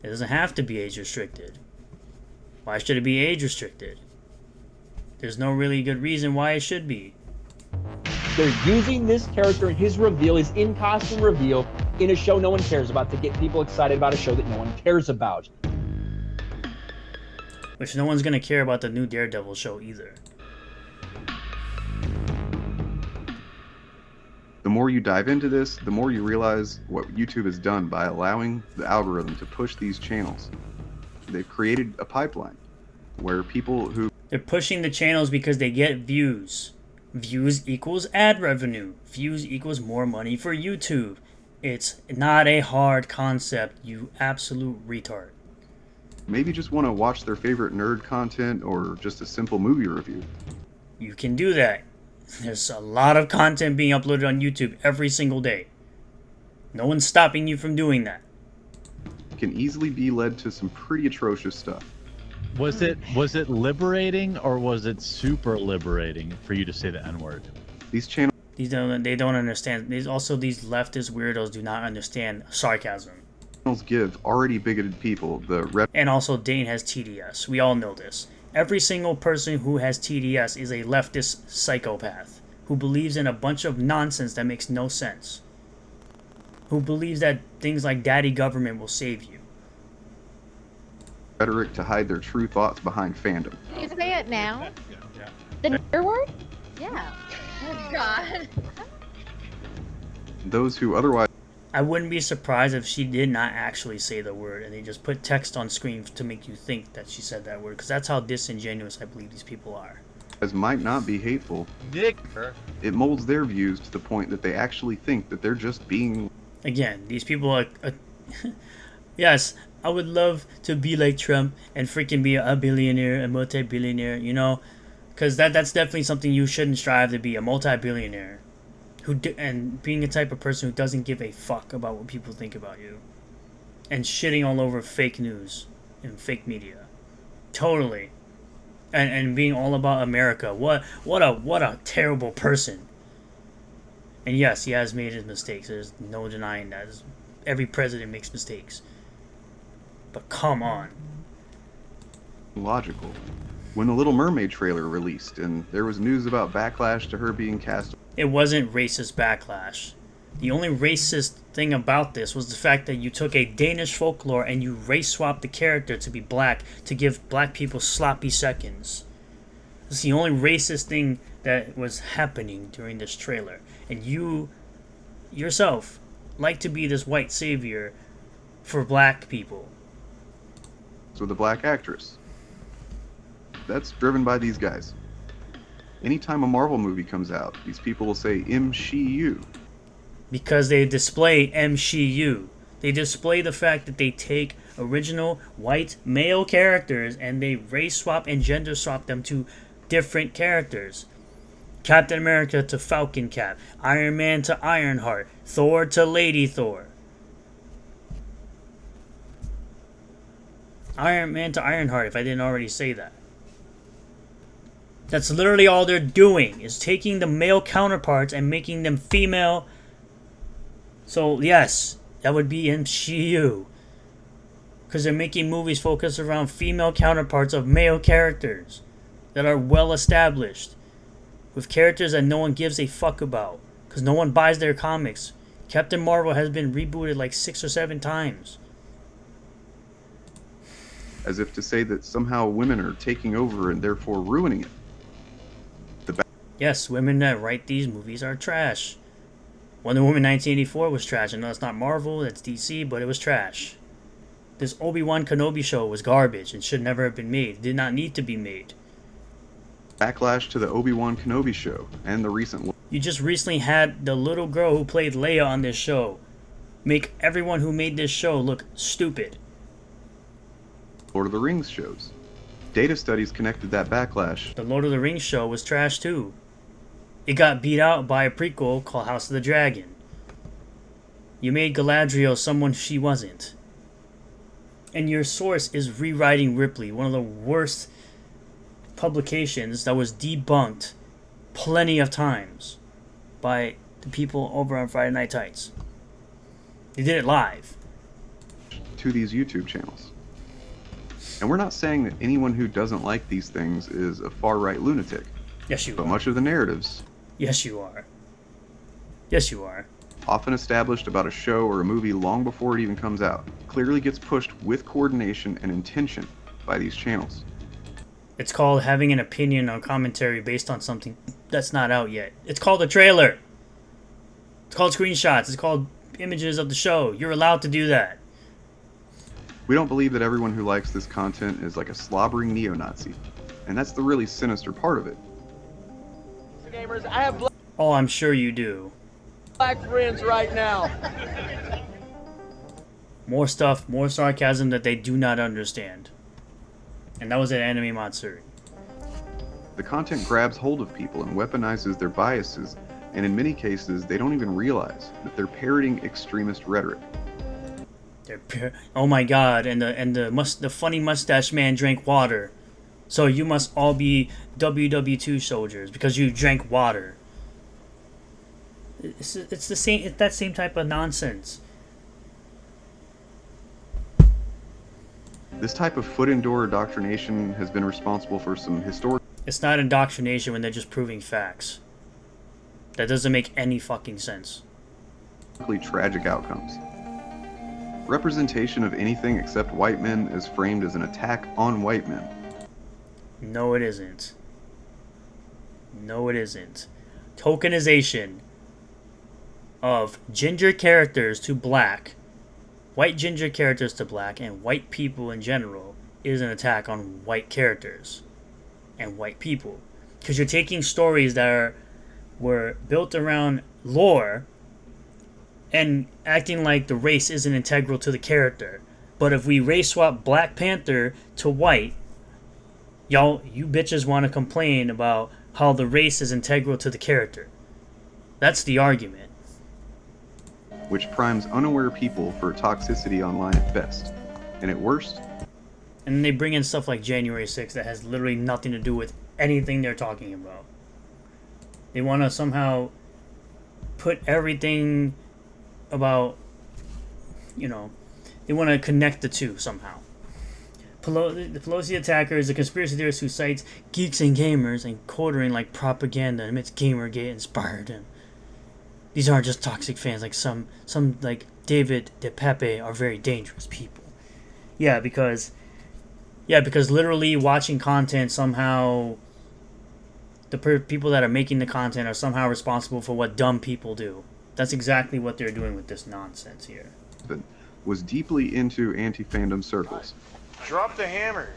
It doesn't have to be age restricted. Why should it be age restricted? There's no really good reason why it should be. They're using this character and his reveal, his in-costume reveal, in a show no one cares about to get people excited about a show that no one cares about. Which no one's gonna care about the new Daredevil show either. The more you dive into this, the more you realize what YouTube has done by allowing the algorithm to push these channels. They've created a pipeline where people who... They're pushing the channels because they get views. Views equals ad revenue. Views equals more money for YouTube. It's not a hard concept, you absolute retard. maybe just want to watch their favorite nerd content or just a simple movie review. You can do that. There's a lot of content being uploaded on YouTube every single day. No one's stopping you from doing that. Can easily be led to some pretty atrocious stuff. Was it liberating or was it super liberating for you to say the N-word? These channels, they don't understand. These leftist weirdos do not understand sarcasm. give already bigoted people the And also Dane has TDS. We all know this. Every single person who has TDS is a leftist psychopath who believes in a bunch of nonsense that makes no sense. Who believes that things like daddy government will save you. rhetoric to hide their true thoughts behind fandom. Can you say it now? Yeah. The nerd word? Yeah. Oh God. Those who otherwise I wouldn't be surprised if she did not actually say the word and they just put text on screen to make you think that she said that word, because that's how disingenuous I believe these people are. might not be hateful, it molds their views to the point that they actually think that they're just being... Again, these people are... yes, I would love to be like Trump and freaking be a billionaire, a multi-billionaire, you know? Because that's definitely something you shouldn't strive to be, a multi-billionaire. And being a type of person who doesn't give a fuck about what people think about you. And shitting all over fake news and fake media. Totally. And being all about America. What a terrible person. And yes, he has made his mistakes. There's no denying that. Every president makes mistakes. But come on. logical. When the Little Mermaid trailer released and there was news about backlash to her being cast... It wasn't racist backlash. The only racist thing about this was the fact that you took a Danish folklore and you race swapped the character to be black to give black people sloppy seconds. It's the only racist thing that was happening during this trailer. And you, yourself, like to be this white savior for black people. with a black actress. That's driven by these guys. Anytime a Marvel movie comes out, these people will say MCU. Because they display MCU. They display the fact that they take original white male characters and they race swap and gender swap them to different characters. Captain America to Falcon Cap, Iron Man to Ironheart, Thor to Lady Thor. Iron Man to Ironheart, if I didn't already say that. That's literally all they're doing, is taking the male counterparts and making them female. So, yes, that would be MCU. Because they're making movies focused around female counterparts of male characters that are well established. With characters that no one gives a fuck about. Because no one buys their comics. Captain Marvel has been rebooted like 6 or 7 times. As if to say that somehow women are taking over and therefore ruining it. Yes, women that write these movies are trash. Wonder Woman 1984 was trash. I know it's not Marvel, that's DC, but it was trash. This Obi-Wan Kenobi show was garbage and should never have been made. It did not need to be made. Backlash to the Obi-Wan Kenobi show and the recent... You just recently had the little girl who played Leia on this show make everyone who made this show look stupid. Lord of the Rings shows. Data studies connected that backlash. The Lord of the Rings show was trash too. It got beat out by a prequel called House of the Dragon. You made Galadriel someone she wasn't. And your source is rewriting Ripley, one of the worst publications that was debunked plenty of times by the people over on Friday Night Tights. They did it live. To these YouTube channels. And we're not saying that anyone who doesn't like these things is a far-right lunatic. Yes, you are. But much of the narratives... Yes, you are. Yes, you are. Often established about a show or a movie long before it even comes out, clearly gets pushed with coordination and intention by these channels. It's called having an opinion on commentary based on something that's not out yet. It's called a trailer. It's called screenshots. It's called images of the show. You're allowed to do that. We don't believe that everyone who likes this content is like a slobbering neo-Nazi. And that's the really sinister part of it. Gamers, I have Oh, I'm sure you do. black friends right now. More stuff, more sarcasm that they do not understand. And that was at Anime Matsuri. The content grabs hold of people and weaponizes their biases, and in many cases, they don't even realize that they're parroting extremist rhetoric. Oh my god, and the funny mustache man drank water. So you must all be WW2 soldiers because you drank water. It's the same. It's that same type of nonsense. This type of foot-in-door indoctrination has been responsible for some historic... It's not indoctrination when they're just proving facts. That doesn't make any fucking sense. ...tragic outcomes. Representation of anything except white men is framed as an attack on white men. No, it isn't. No, it isn't. Tokenization of ginger characters to black, white ginger characters to black, and white people in general is an attack on white characters and white people. Because you're taking stories that were built around lore and acting like the race isn't integral to the character. But if we race swap Black Panther to white, you bitches want to complain about how the race is integral to the character. That's the argument. Which primes unaware people for toxicity online at best, and at worst. And then they bring in stuff like January 6th that has literally nothing to do with anything they're talking about. They want to somehow put everything about, they want to connect the two somehow. The Pelosi attacker is a conspiracy theorist who cites geeks and gamers and quartering like propaganda and admits Gamergate inspired him. These aren't just toxic fans like some like David DePepe are very dangerous people. Yeah, because literally watching content somehow, the people that are making the content are somehow responsible for what dumb people do. That's exactly what they're doing with this nonsense here. Was deeply into anti-fandom circles. Drop the hammer.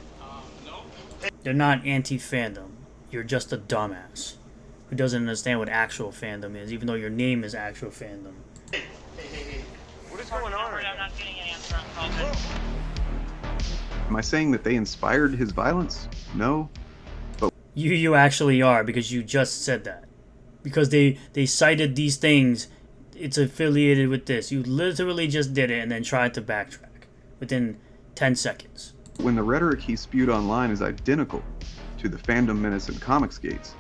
They're not anti-fandom. You're just a dumbass who doesn't understand what actual fandom is, even though your name is actual fandom. What is going on right now? Am I saying that they inspired his violence? No. But You actually are, because you just said that. Because they cited these things, it's affiliated with this. You literally just did it and then tried to backtrack within 10 seconds. when the rhetoric he spewed online is identical to the Fandom Menace and Comicsgates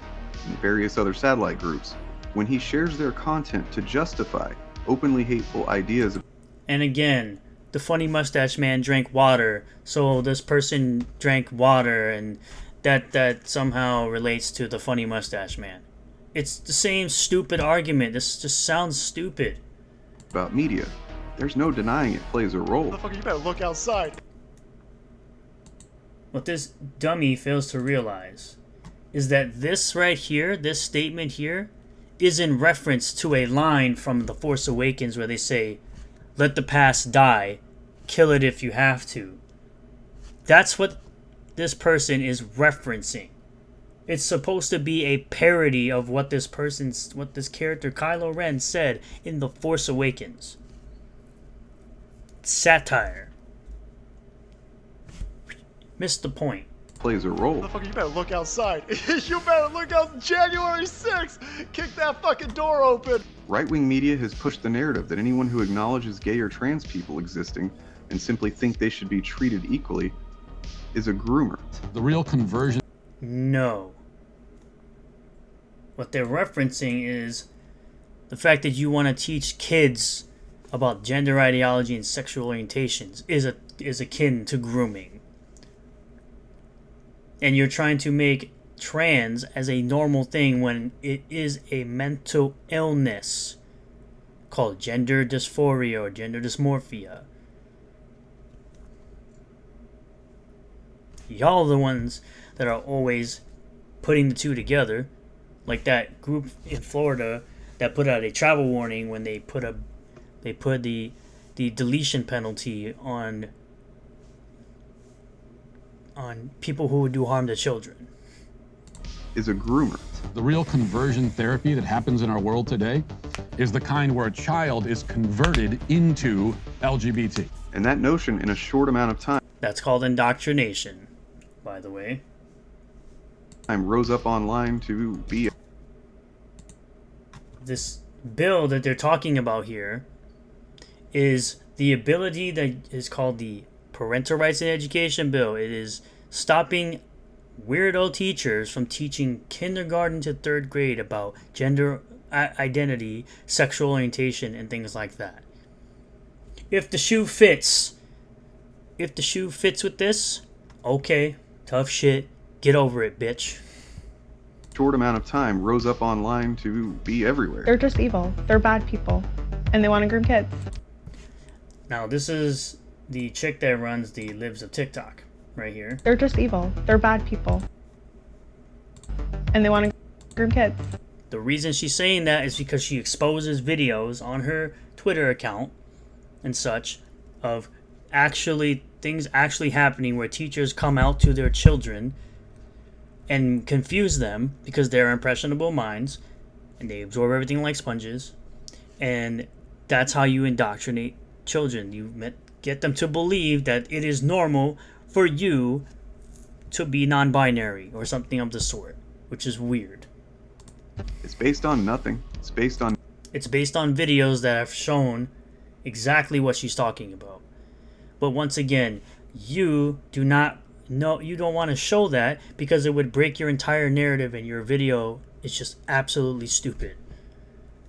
and various other satellite groups, when he shares their content to justify openly hateful ideas. And again, the funny mustache man drank water, so this person drank water, and that somehow relates to the funny mustache man. It's the same stupid argument. This just sounds stupid. About media, there's no denying it plays a role. Motherfucker, you better look outside. What this dummy fails to realize is that this right here, this statement here, is in reference to a line from The Force Awakens where they say, "Let the past die, kill it if you have to." That's what this person is referencing. It's supposed to be a parody of what this character Kylo Ren said in The Force Awakens. Satire. Missed the point. Plays a role. Motherfucker, you better look outside. You better look out January 6th. Kick that fucking door open. Right-wing media has pushed the narrative that anyone who acknowledges gay or trans people existing and simply think they should be treated equally is a groomer. The real conversion. No. What they're referencing is the fact that you want to teach kids about gender ideology and sexual orientations is akin to grooming. And you're trying to make trans as a normal thing when it is a mental illness called gender dysphoria or gender dysmorphia. Y'all are the ones that are always putting the two together, like that group in Florida that put out a travel warning when they put the deletion penalty on people who would do harm to children. Is a groomer. The real conversion therapy that happens in our world today is the kind where a child is converted into LGBT. And that notion in a short amount of time. That's called indoctrination, by the way. Rose up online to be. This bill that they're talking about here is the ability that is called the Parental Rights in Education Bill. It is stopping weirdo teachers from teaching kindergarten to 3rd grade about gender identity, sexual orientation, and things like that. If the shoe fits with this, okay, tough shit, get over it, bitch. Short amount of time rose up online to be everywhere. They're just evil. They're bad people. And they want to groom kids. Now, this is the chick that runs the Libs of TikTok right here. They're just evil. They're bad people. And they want to groom kids. The reason she's saying that is because she exposes videos on her Twitter account and such of things actually happening where teachers come out to their children and confuse them because they're impressionable minds and they absorb everything like sponges, and that's how you indoctrinate children. You get them to believe that it is normal for you to be non-binary or something of the sort, which is weird. It's based on nothing. It's based on videos that have shown exactly what she's talking about. But once again, you don't want to show that because it would break your entire narrative, and your video is just absolutely stupid.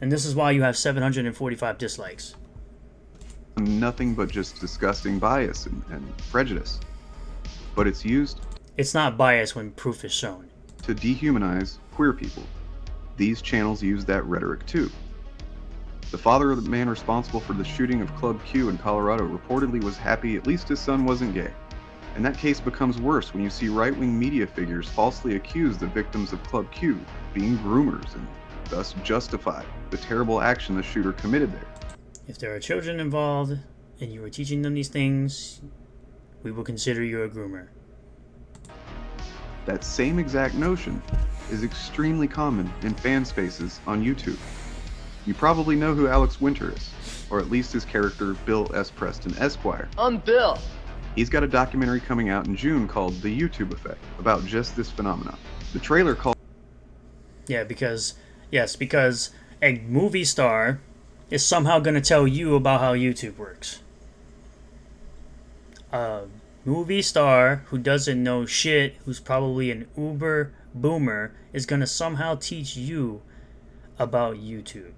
And this is why you have 745 dislikes. Nothing but just disgusting bias and prejudice. But it's used. It's not bias when proof is shown. To dehumanize queer people. These channels use that rhetoric too. The father of the man responsible for the shooting of Club Q in Colorado reportedly was happy at least his son wasn't gay. And that case becomes worse when you see right-wing media figures falsely accuse the victims of Club Q of being groomers and thus justify the terrible action the shooter committed there. If there are children involved and you are teaching them these things, we will consider you a groomer. That same exact notion is extremely common in fan spaces on YouTube. You probably know who Alex Winter is, or at least his character Bill S. Preston Esquire. I'm Bill. He's got a documentary coming out in June called The YouTube Effect, about just this phenomenon. The trailer called... Yeah, because a movie star is somehow going to tell you about how YouTube works. A movie star who doesn't know shit, who's probably an uber boomer, is going to somehow teach you about YouTube.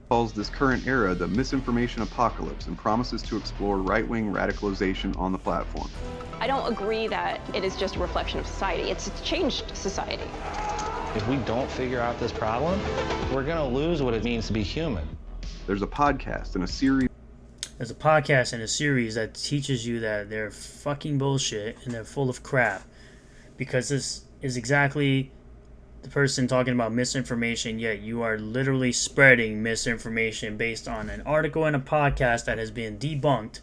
Calls this current era the misinformation apocalypse and promises to explore right-wing radicalization on the platform. I don't agree that it is just a reflection of society. It's changed society. If we don't figure out this problem, we're going to lose what it means to be human. There's a podcast and a series. There's a podcast and a series that teaches you that they're fucking bullshit and they're full of crap. Because this is exactly the person talking about misinformation, yet you are literally spreading misinformation based on an article and a podcast that has been debunked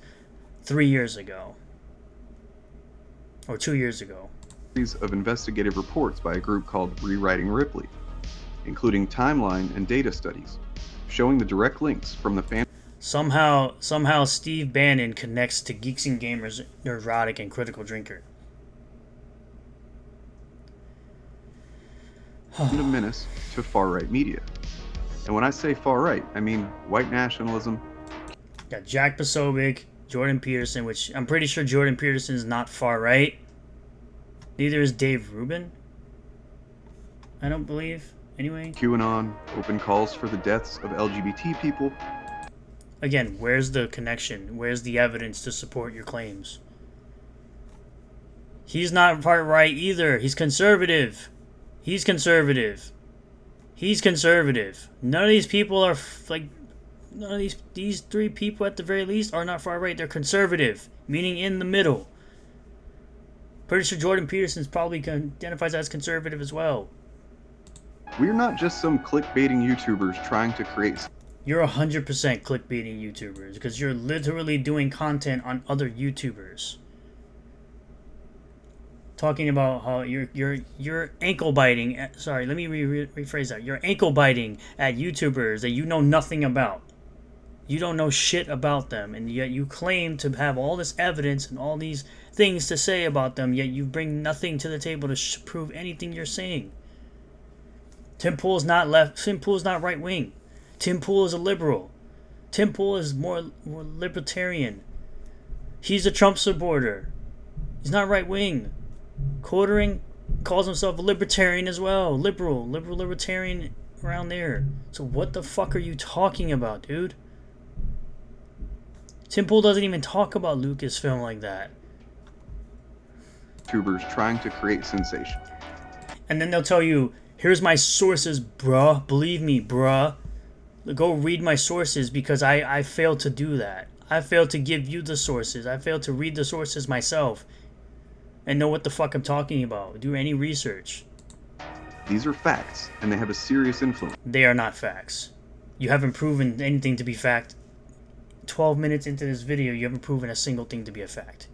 3 years ago. Or 2 years ago. Of investigative reports by a group called Rewriting Ripley, including timeline and data studies, showing the direct links from the fan. Somehow Steve Bannon connects to Geeks and Gamers, Neurotic, and Critical Drinker. Fandom menace to far-right media. And when I say far-right, I mean white nationalism. Got Jack Posobiec, Jordan Peterson, which I'm pretty sure Jordan Peterson is not far-right. Neither is Dave Rubin. I don't believe. Anyway. QAnon, open calls for the deaths of LGBT people. Again, where's the connection? Where's the evidence to support your claims? He's not far-right either. He's conservative. He's conservative. He's conservative. None of these people are none of these three people at the very least are not far right. They're conservative, meaning in the middle. Pretty sure Jordan Peterson probably identifies as conservative as well. We're not just some clickbaiting YouTubers trying to create. You're 100% clickbaiting YouTubers because you're literally doing content on other YouTubers. Talking about how you're ankle biting. Sorry, let me rephrase that. You're ankle biting at YouTubers that you know nothing about. You don't know shit about them, and yet you claim to have all this evidence and all these things to say about them, yet you bring nothing to the table to prove anything you're saying. Tim Pool's not left. Tim Pool's not right wing. Tim Pool is a liberal. Tim Pool is more libertarian. He's a Trump supporter. He's not right wing. Quartering calls himself a libertarian as well. Libertarian around there. So what the fuck are you talking about, dude? Tim Pool doesn't even talk about Lucasfilm like that. YouTubers trying to create sensation. And then they'll tell you, here's my sources, bruh. Believe me, bruh. Go read my sources because I failed to do that. I failed to give you the sources. I failed to read the sources myself. And know what the fuck I'm talking about. Do any research. These are facts, and they have a serious influence. They are not facts. You haven't proven anything to be fact. 12 minutes into this video, you haven't proven a single thing to be a fact.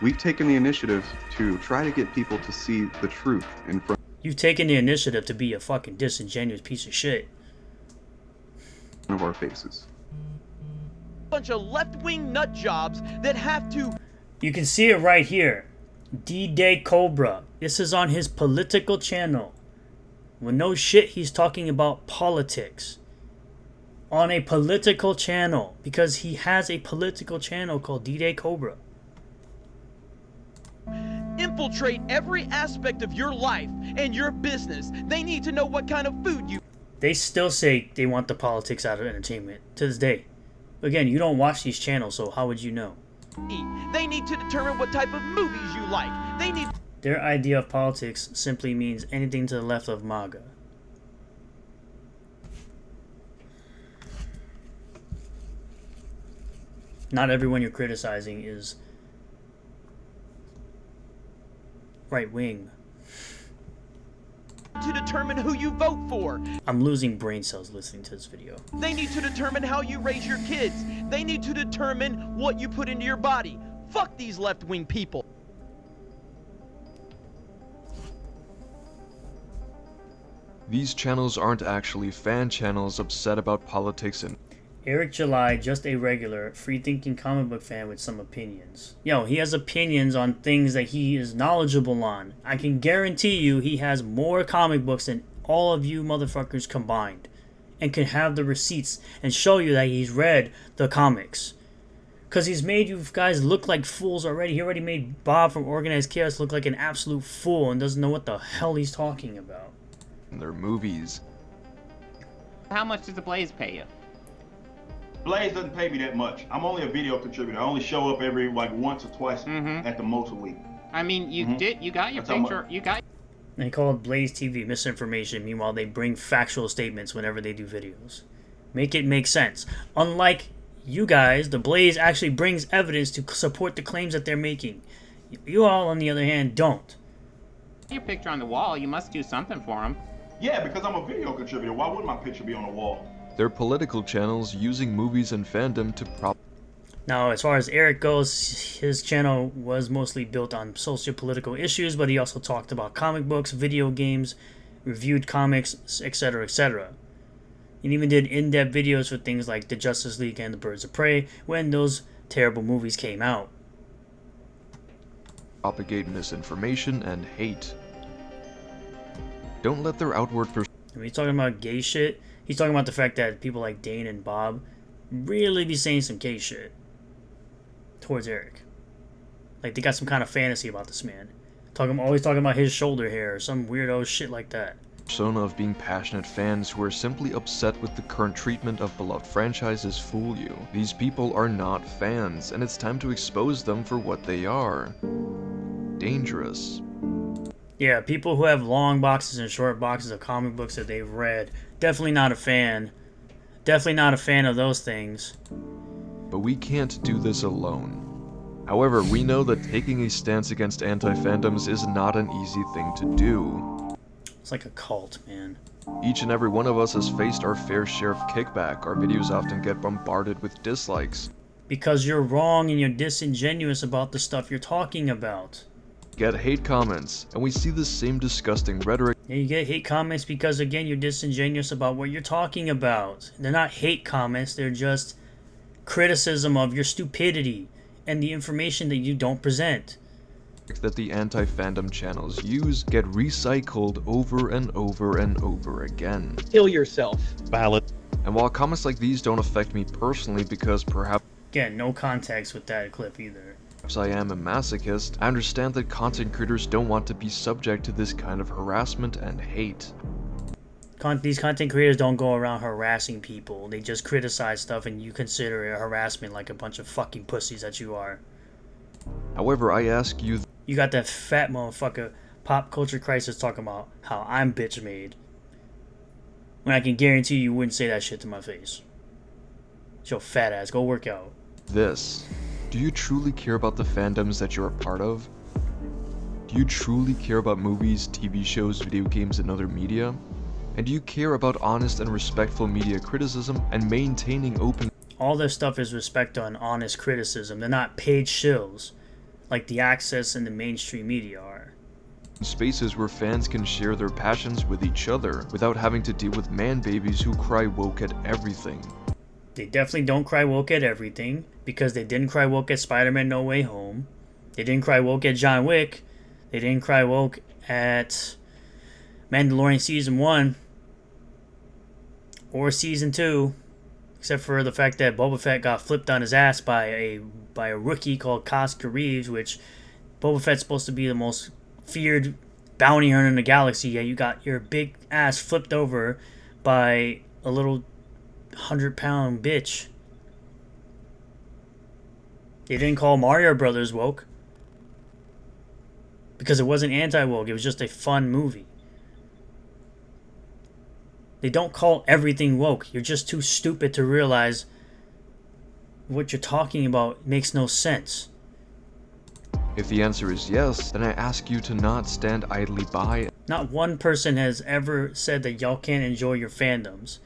We've taken the initiative to try to get people to see the truth in front. You've taken the initiative to be a fucking disingenuous piece of shit. Of our faces. Bunch of left-wing nut jobs that have to. You can see it right here. D-Day Cobra. This is on his political channel. Well, no shit, he's talking about politics. On a political channel. Because he has a political channel called D-Day Cobra. Infiltrate every aspect of your life and your business. They need to know what kind of food you. They still say they want the politics out of entertainment to this day. Again, you don't watch these channels, so how would you know? They need to determine what type of movies you like. They need. Their idea of politics simply means anything to the left of MAGA. Not everyone you're criticizing is right wing. To determine who you vote for. I'm losing brain cells listening to this video. They need to determine how you raise your kids. They need to determine what you put into your body. Fuck these left-wing people. These channels aren't actually fan channels upset about politics and Eric July, just a regular, free-thinking comic book fan with some opinions. Yo, he has opinions on things that he is knowledgeable on. I can guarantee you he has more comic books than all of you motherfuckers combined. And can have the receipts and show you that he's read the comics. Because he's made you guys look like fools already. He already made Bob from Organized Chaos look like an absolute fool and doesn't know what the hell he's talking about. their movies. How much does the Blaze pay you? Blaze doesn't pay me that much. I'm only a video contributor. I only show up every once or twice at the most a week. I mean, you got your That's how picture, you got. They call it Blaze TV misinformation. Meanwhile, they bring factual statements whenever they do videos. Make it make sense. Unlike you guys, the Blaze actually brings evidence to support the claims that they're making. You all, on the other hand, don't. Your picture on the wall, you must do something for them. Yeah, because I'm a video contributor. Why would my picture be on the wall? They're political channels using movies and fandom to prop. Now, as far as Eric goes, his channel was mostly built on socio-political issues, but he also talked about comic books, video games, reviewed comics, etc., etc. He even did in-depth videos for things like the Justice League and the Birds of Prey when those terrible movies came out. Propagate misinformation and hate. Don't let their outward When he's talking about gay shit, he's talking about the fact that people like Dane and Bob really be saying some gay shit towards Eric. Like they got some kind of fantasy about this man. Always talking about his shoulder hair or some weirdo shit like that. persona of being passionate fans who are simply upset with the current treatment of beloved franchises fool you. These people are not fans, and it's time to expose them for what they are. Dangerous. Yeah, people who have long boxes and short boxes of comic books that they've read, definitely not a fan. Definitely not a fan of those things. But we can't do this alone. However, we know that taking a stance against anti-fandoms is not an easy thing to do. It's like a cult, man. Each and every one of us has faced our fair share of kickback. Our videos often get bombarded with dislikes. Because you're wrong and you're disingenuous about the stuff you're talking about. Get hate comments, and we see the same disgusting rhetoric. Yeah, you get hate comments because, again, you're disingenuous about what you're talking about. They're not hate comments, they're just criticism of your stupidity and the information that you don't present. That the anti-fandom channels use get recycled over and over and over again. Kill yourself. Valid. And while comments like these don't affect me personally because perhaps Again, no context with that clip either. I am a masochist, I understand that content creators don't want to be subject to this kind of harassment and hate. These content creators don't go around harassing people. They just criticize stuff and you consider it harassment like a bunch of fucking pussies that you are. However, I ask you... You got that fat motherfucker, Pop Culture Crisis, talking about how I'm bitch made. When I can guarantee you wouldn't say that shit to my face. It's your fat ass. Go work out. This. Do you truly care about the fandoms that you're a part of? Do you truly care about movies, TV shows, video games, and other media? And do you care about honest and respectful media criticism and maintaining open... All this stuff is respect on honest criticism. They're not paid shills like the access and the mainstream media are. Spaces where fans can share their passions with each other without having to deal with man-babies who cry woke at everything. They definitely don't cry woke at everything because they didn't cry woke at Spider-Man No Way Home. They didn't cry woke at John Wick. They didn't cry woke at Mandalorian Season 1 or Season 2, except for the fact that Boba Fett got flipped on his ass by a rookie called Koska Reeves, which Boba Fett's supposed to be the most feared bounty hunter in the galaxy, yet you got your big ass flipped over by a little 100-pound bitch. They didn't call Mario Brothers woke because it wasn't anti-woke, it was just a fun movie. They don't call everything woke. You're just too stupid to realize what you're talking about makes no sense. If the answer is yes, then I ask you to not stand idly by. Not one person has ever said that y'all can't enjoy your fandoms.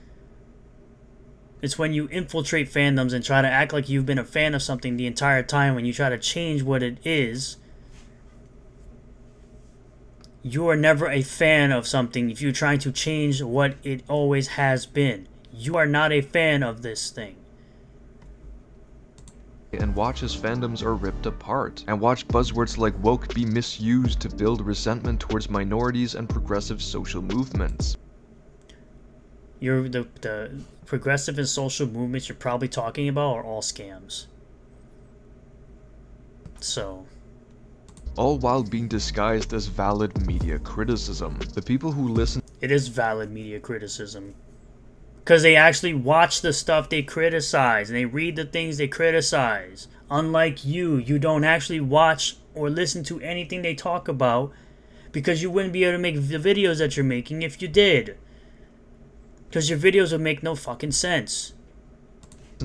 It's when you infiltrate fandoms and try to act like you've been a fan of something the entire time when you try to change what it is. You are never a fan of something if you're trying to change what it always has been. You are not a fan of this thing. And watch as fandoms are ripped apart, and watch buzzwords like woke be misused to build resentment towards minorities and progressive social movements. The progressive and social movements you're probably talking about are all scams. So, all while being disguised as valid media criticism. The people who listen... It is valid media criticism. Because they actually watch the stuff they criticize, and they read the things they criticize. Unlike you don't actually watch or listen to anything they talk about, because you wouldn't be able to make the videos that you're making if you did. Because your videos would make no fucking sense.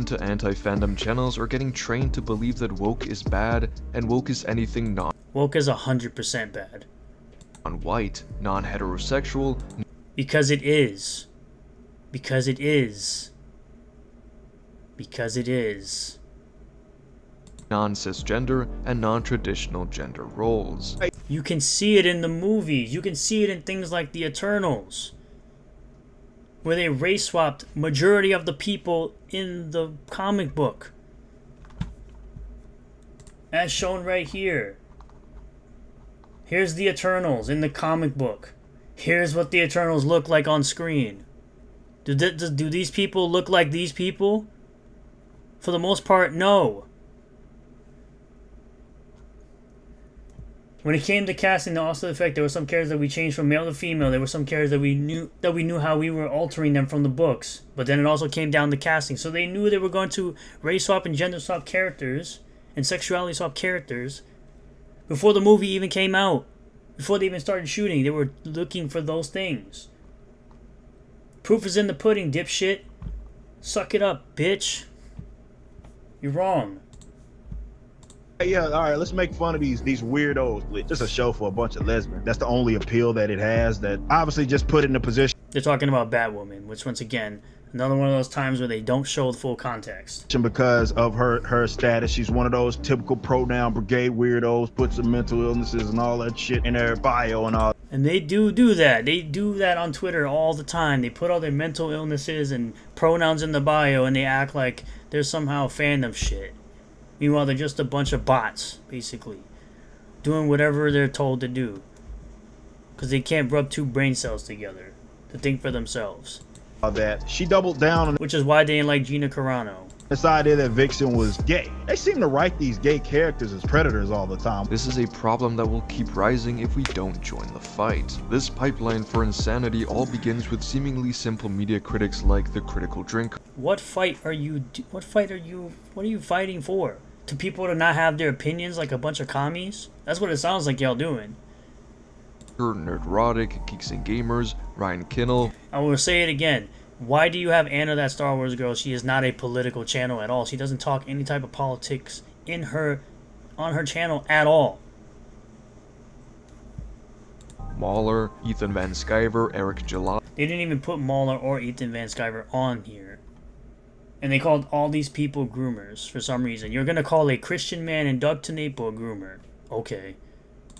To anti-fandom channels are getting trained to believe that woke is bad, and woke is anything woke is 100% bad. Non-white, non-heterosexual. Because it is. Because it is. Because it is. Non-cisgender and non-traditional gender roles. You can see it in the movies. You can see it in things like The Eternals, where they race swapped majority of the people in the comic book. As shown right here. Here's the Eternals in the comic book. Here's what the Eternals look like on screen. Do these people look like these people? For the most part, no. When it came to casting the also effect, there were some characters that we changed from male to female. There were some characters that we knew how we were altering them from the books. But then it also came down to casting. So they knew they were going to race swap and gender swap characters and sexuality swap characters before the movie even came out. Before they even started shooting, they were looking for those things. Proof is in the pudding, dipshit. Suck it up, bitch. You're wrong. Yeah, all right, let's make fun of these weirdos. Just a show for a bunch of lesbians. That's the only appeal that it has, that obviously just put it in a position. They're talking about Batwoman, which once again, another one of those times where they don't show the full context. Because of her status, she's one of those typical pronoun brigade weirdos, puts some mental illnesses and all that shit in their bio and all. And they do that. They do that on Twitter all the time. They put all their mental illnesses and pronouns in the bio, and they act like they're somehow fandom shit. Meanwhile, they're just a bunch of bots, basically, doing whatever they're told to do. Because they can't rub two brain cells together to think for themselves. That she doubled down on, which is why they didn't like Gina Carano. This idea that Vixen was gay. They seem to write these gay characters as predators all the time. This is a problem that will keep rising if we don't join the fight. This pipeline for insanity all begins with seemingly simple media critics like the Critical Drink. What are you fighting for? To people to not have their opinions like a bunch of commies? That's what it sounds like y'all doing. Nerdrotic, Geeks and Gamers, Ryan Kinnell. I will say it again. Why do you have Anna, that Star Wars girl? She is not a political channel at all. She doesn't talk any type of politics on her channel at all. Mauler, Ethan Van Sciver, Eric July. They didn't even put Mauler or Ethan Van Sciver on here. And they called all these people groomers for some reason. You're going to call a Christian man and Doug Tenapo a groomer. Okay.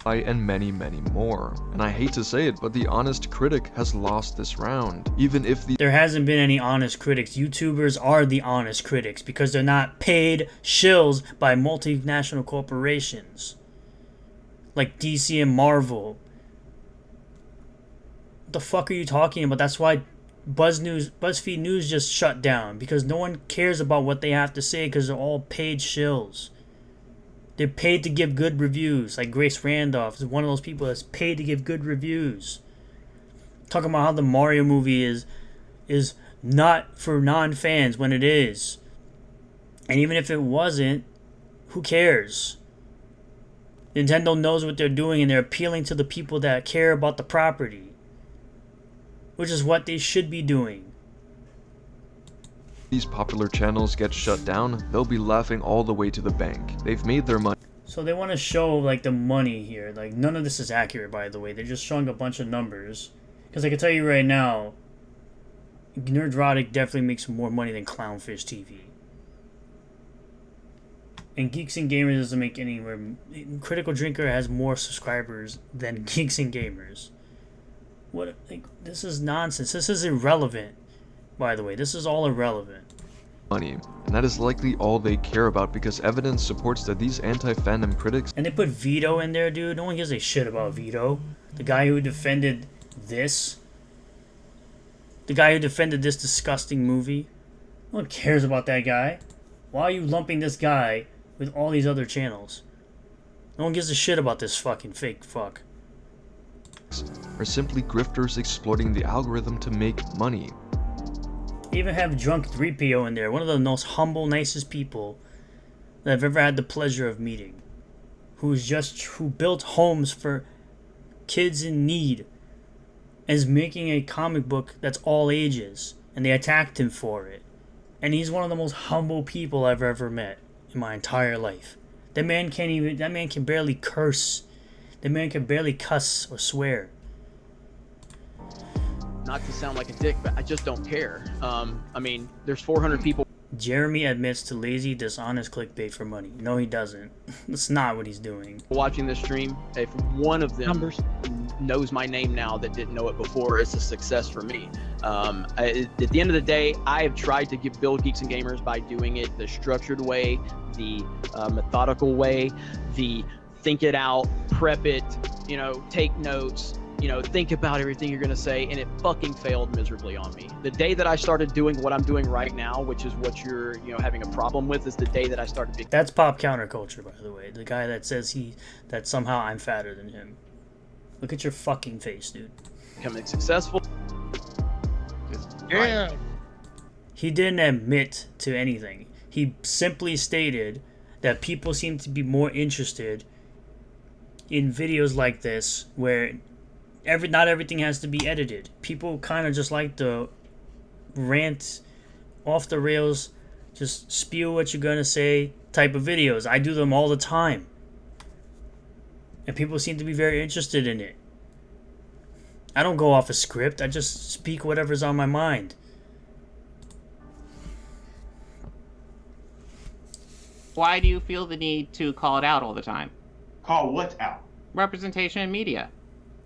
And many, many more. And I hate to say it, but the honest critic has lost this round. Even if there hasn't been any honest critics. YouTubers are the honest critics because they're not paid shills by multinational corporations. Like DC and Marvel. What the fuck are you talking about? That's why BuzzFeed News just shut down. Because no one cares about what they have to say because they're all paid shills. They're paid to give good reviews. Like Grace Randolph is one of those people that's paid to give good reviews. Talking about how the Mario movie is not for non-fans when it is. And even if it wasn't, who cares? Nintendo knows what they're doing and they're appealing to the people that care about the property. Which is what they should be doing. These popular channels get shut down, they'll be laughing all the way to the bank. They've made their money. So they want to show like the money here. Like none of this is accurate, by the way. They're just showing a bunch of numbers. Because I can tell you right now, Nerdrotic definitely makes more money than Clownfish TV. And Geeks and Gamers doesn't make anywhere. Critical Drinker has more subscribers than Geeks and Gamers. What? Like, this is nonsense. This is irrelevant. By the way, this is all irrelevant. Money, and that is likely all they care about because evidence supports that these anti-fandom critics. And they put Vito in there, dude. No one gives a shit about Vito. The guy who defended this. The guy who defended this disgusting movie. No one cares about that guy. Why are you lumping this guy with all these other channels? No one gives a shit about this fucking fake fuck. Are simply grifters exploiting the algorithm to make money. They even have Drunk 3PO in there, one of the most humble, nicest people that I've ever had the pleasure of meeting. Who built homes for kids in need, and is making a comic book that's all ages, and they attacked him for it. And he's one of the most humble people I've ever met in my entire life. That man can barely curse. That man can barely cuss or swear. Not to sound like a dick, but I just don't care. I mean, there's 400 people. Jeremy admits to lazy, dishonest clickbait for money. No, he doesn't. That's not what he's doing. Watching this stream, if one of them knows my name now that didn't know it before, it's a success for me. At the end of the day, I have tried to build Geeks and Gamers by doing it the structured way, the methodical way, the think it out, prep it, take notes, think about everything you're going to say, and it fucking failed miserably on me. The day that I started doing what I'm doing right now, which is what you're, having a problem with, is the day that I started. That's pop counterculture, by the way. The guy that says that somehow I'm fatter than him. Look at your fucking face, dude. Becoming successful. Yeah. He didn't admit to anything. He simply stated that people seem to be more interested in videos like this where not everything has to be edited. People kind of just like the rant off the rails, just spew what you're gonna say type of videos. I do them all the time. And people seem to be very interested in it. I don't go off a script. I just speak whatever's on my mind. Why do you feel the need to call it out all the time? Call what out? Representation in media.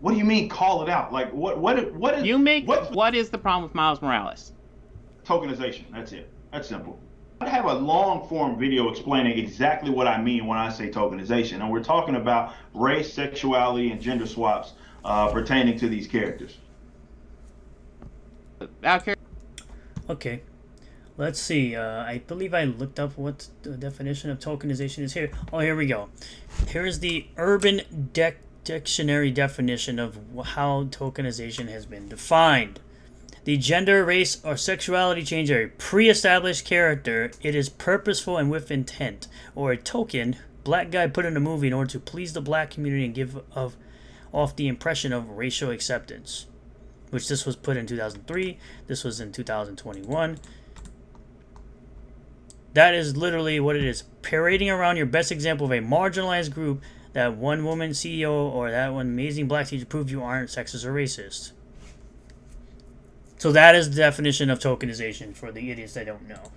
What do you mean call it out? Like what is what is the problem with Miles Morales? Tokenization. That's it. That's simple. I have a long form video explaining exactly what I mean when I say tokenization. And we're talking about race, sexuality, and gender swaps pertaining to these characters. Okay. Let's see. I believe I looked up what the definition of tokenization is here. Oh, here we go. Here is the Urban Dictionary definition of how tokenization has been defined. The gender, race, or sexuality change of a pre-established character. It is purposeful and with intent, or a token black guy put in a movie in order to please the black community and give off the impression of racial acceptance. Which this was put in 2003. This was in 2021. That is literally what it is. Parading around your best example of a marginalized group, that one woman CEO or that one amazing black teacher prove you aren't sexist or racist. So that is the definition of tokenization for the idiots that don't know.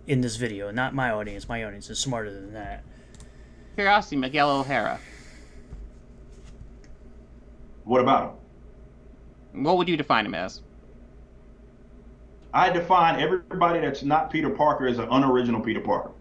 In this video. Not my audience. My audience is smarter than that. Curiosity, Miguel O'Hara. What about him? What would you define him as? I define everybody that's not Peter Parker as an unoriginal Peter Parker.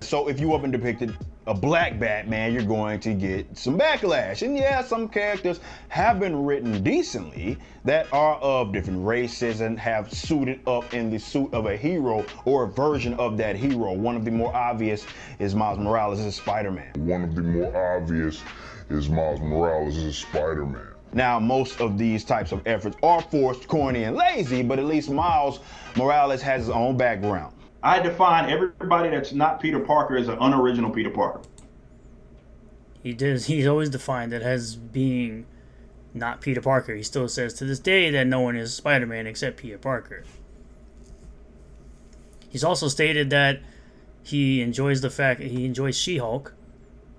So if you up and depicted a black Batman, you're going to get some backlash. And yeah, some characters have been written decently that are of different races and have suited up in the suit of a hero or a version of that hero. One of the more obvious is Miles Morales as Spider-Man. Now, most of these types of efforts are forced, corny, and lazy, but at least Miles Morales has his own background. I define everybody that's not Peter Parker as an unoriginal Peter Parker. He's always defined it as being not Peter Parker. He still says to this day that no one is Spider-Man except Peter Parker. He's also stated that he enjoys the fact that he enjoys She-Hulk,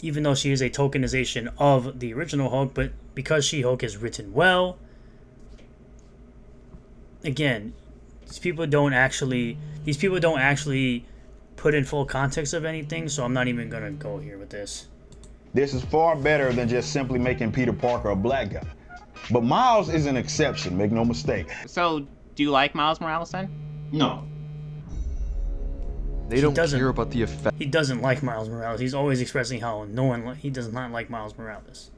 even though she is a tokenization of the original Hulk, but because She-Hulk is written well, again, These people don't actually put in full context of anything, so I'm not even gonna go here with this. This is far better than just simply making Peter Parker a black guy. But Miles is an exception, make no mistake. So, do you like Miles Morales then? No. They don't care about the effect. He doesn't like Miles Morales. He's always expressing how he does not like Miles Morales.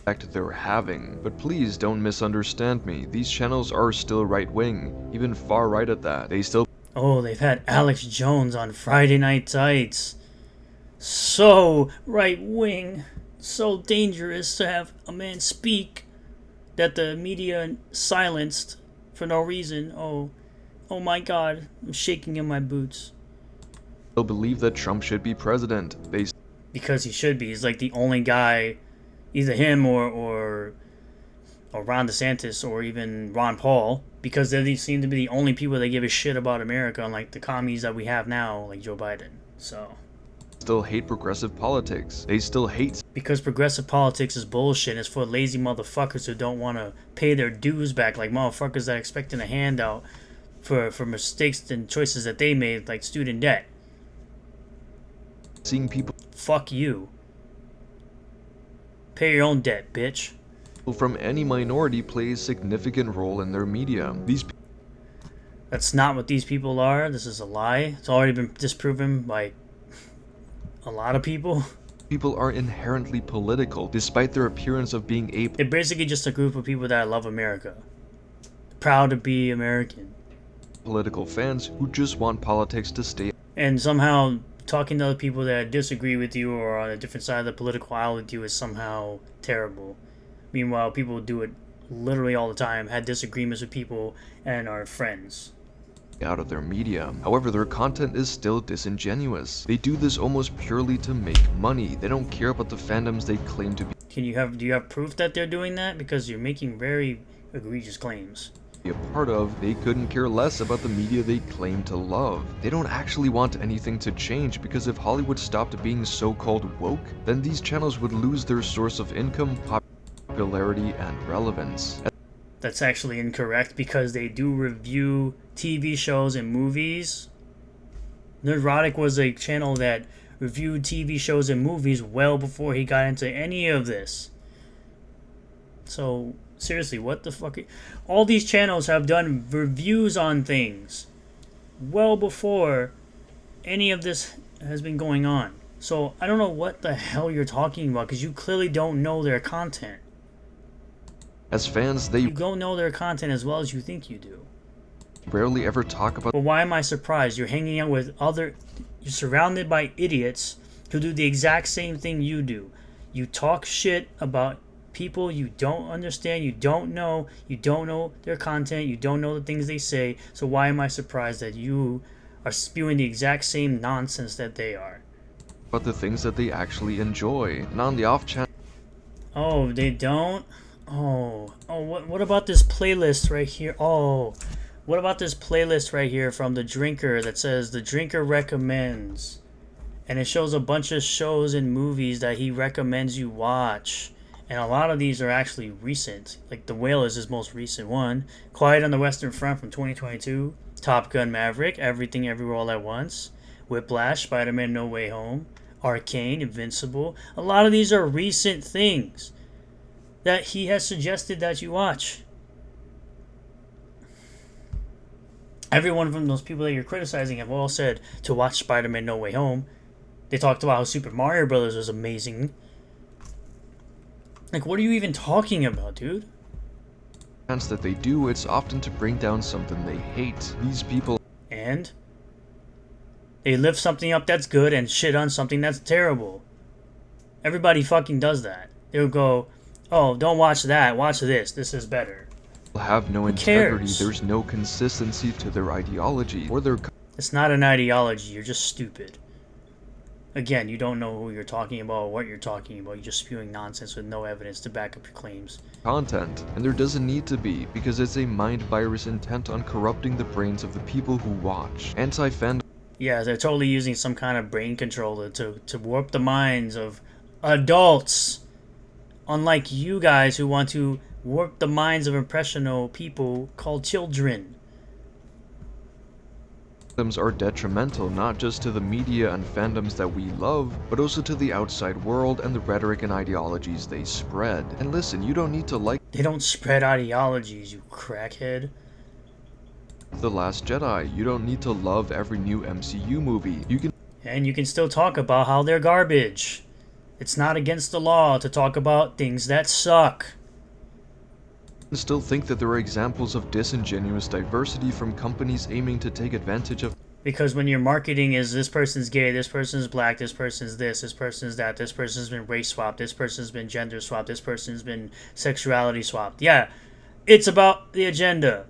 They're having. But please don't misunderstand me. These channels are still right-wing, even far right at that. They still... Oh, they've had Alex Jones on Friday Night Tights. So right-wing, so dangerous to have a man speak that the media silenced for no reason. Oh my God, I'm shaking in my boots. They'll believe that Trump should be president. Because he should be. He's like the only guy, either him or Ron DeSantis or even Ron Paul, because they seem to be the only people that give a shit about America, unlike the commies that we have now, like Joe Biden. So still hate progressive politics. They still hate... Because progressive politics is bullshit. It's for lazy motherfuckers who don't want to pay their dues back, like motherfuckers that are expecting a handout for mistakes and choices that they made, like student debt. Seeing people... Fuck you. Pay your own debt, bitch. From any minority play a significant role in their media. That's not what these people are. This is a lie. It's already been disproven by a lot of people. People are inherently political, despite their appearance of being They're basically just a group of people that love America. Proud to be American. Political fans who just want politics to stay... And somehow talking to other people that disagree with you or on a different side of the political aisle with you is somehow terrible. Meanwhile, people do it literally all the time, had disagreements with people, and are friends. Out of their media. However, their content is still disingenuous. They do this almost purely to make money. They don't care about the fandoms they claim to be. Do you have proof that they're doing that? Because you're making very egregious claims. A part of, they couldn't care less about the media they claim to love. They don't actually want anything to change, because if Hollywood stopped being so-called woke, then these channels would lose their source of income, popularity, and relevance. That's actually incorrect, because they do review TV shows and movies. Nerdrotic was a channel that reviewed TV shows and movies well before he got into any of this. So seriously, what the fuck? All these channels have done reviews on things well before any of this has been going on. So I don't know what the hell you're talking about, because you clearly don't know their content. As fans, You don't know their content as well as you think you do. Rarely ever talk about... But why am I surprised? You're hanging out with you're surrounded by idiots who do the exact same thing you do. You talk shit about people you don't understand, you don't know their content, you don't know the things they say, so why am I surprised that you are spewing the exact same nonsense that they are? But the things that they actually enjoy, and on the off chance... Oh, they don't? What about this playlist right here? What about this playlist right here from The Drinker that says The Drinker recommends? And it shows a bunch of shows and movies that he recommends you watch. And a lot of these are actually recent. Like The Whale is his most recent one. Quiet on the Western Front from 2022. Top Gun Maverick, Everything Everywhere All at Once. Whiplash, Spider-Man No Way Home. Arcane, Invincible. A lot of these are recent things that he has suggested that you watch. Every one of them, those people that you're criticizing, have all said to watch Spider-Man No Way Home. They talked about how Super Mario Brothers was amazing. Like, what are you even talking about, dude? That they do, it's often to bring down something they hate. These people... And? They lift something up that's good and shit on something that's terrible. Everybody fucking does that. They'll go, oh, don't watch that, watch this. This is better. Have no integrity, there's no consistency to their ideology or their... It's not an ideology, you're just stupid. Again, you don't know who you're talking about or what you're talking about. You're just spewing nonsense with no evidence to back up your claims. Content, and there doesn't need to be, because it's a mind virus intent on corrupting the brains of the people who watch. Anti-Fandom... Yeah, they're totally using some kind of brain controller to warp the minds of adults. Unlike you guys who want to warp the minds of impressionable people called children. Fandoms are detrimental not just to the media and fandoms that we love, but also to the outside world and the rhetoric and ideologies they spread. And listen, you don't need to like They don't spread ideologies, you crackhead. The Last Jedi. You don't need to love every new MCU movie. And you can still talk about how they're garbage. It's not against the law to talk about things that suck. Still think that there are examples of disingenuous diversity from companies aiming to take advantage of. Because when your marketing is this person's gay, this person's black, this person's this person's that, this person's been race swapped, this person's been gender swapped, this person's been sexuality swapped. Yeah, it's about the agenda.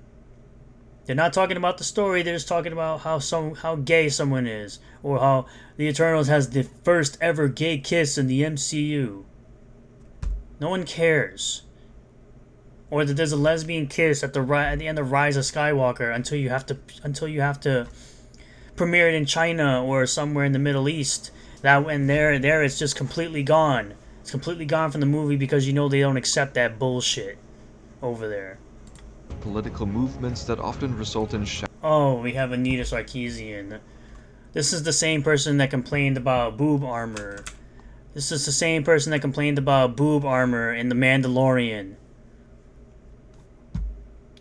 They're not talking about the story, they're just talking about how gay someone is, or how the Eternals has the first ever gay kiss in the MCU. No one cares. Or that there's a lesbian kiss at the end of Rise of Skywalker until you have to premiere it in China or somewhere in the Middle East. That when there it's just completely gone. It's completely gone from the movie because you know they don't accept that bullshit over there. Political movements that often result in Oh, we have Anita Sarkeesian. This is the same person that complained about boob armor. This is the same person that complained about boob armor in The Mandalorian.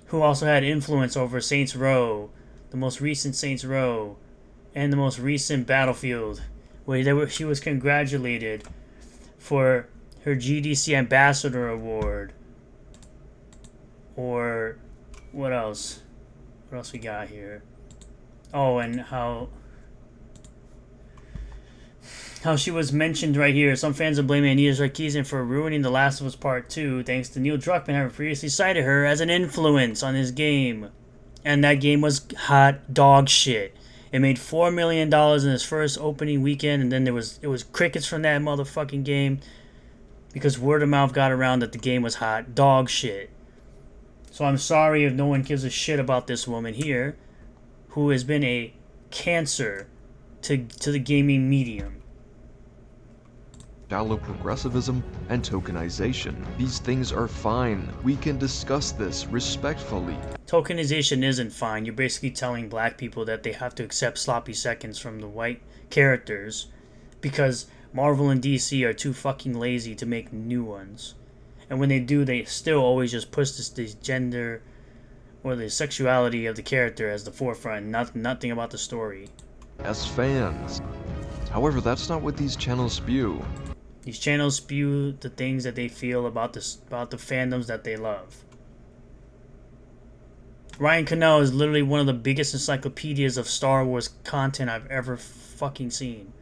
Who also had influence over Saints Row, the most recent Saints Row, and the most recent Battlefield, where she was congratulated for her GDC Ambassador Award. Or what else? What else we got here? Oh, and how she was mentioned right here. Some fans are blaming Anita Sarkeesian for ruining The Last of Us Part 2, thanks to Neil Druckmann having previously cited her as an influence on his game. And that game was hot dog shit. It made $4 million in its first opening weekend, and then it was crickets from that motherfucking game because word of mouth got around that the game was hot dog shit. So I'm sorry if no one gives a shit about this woman here, who has been a cancer to the gaming medium. Shallow progressivism and tokenization. These things are fine. We can discuss this respectfully. Tokenization isn't fine. You're basically telling black people that they have to accept sloppy seconds from the white characters because Marvel and DC are too fucking lazy to make new ones. And when they do, they still always just push this gender or the sexuality of the character as the forefront, nothing about the story. As fans. However, that's not what these channels spew. These channels spew the things that they feel about the fandoms that they love. Ryan Cannell is literally one of the biggest encyclopedias of Star Wars content I've ever fucking seen.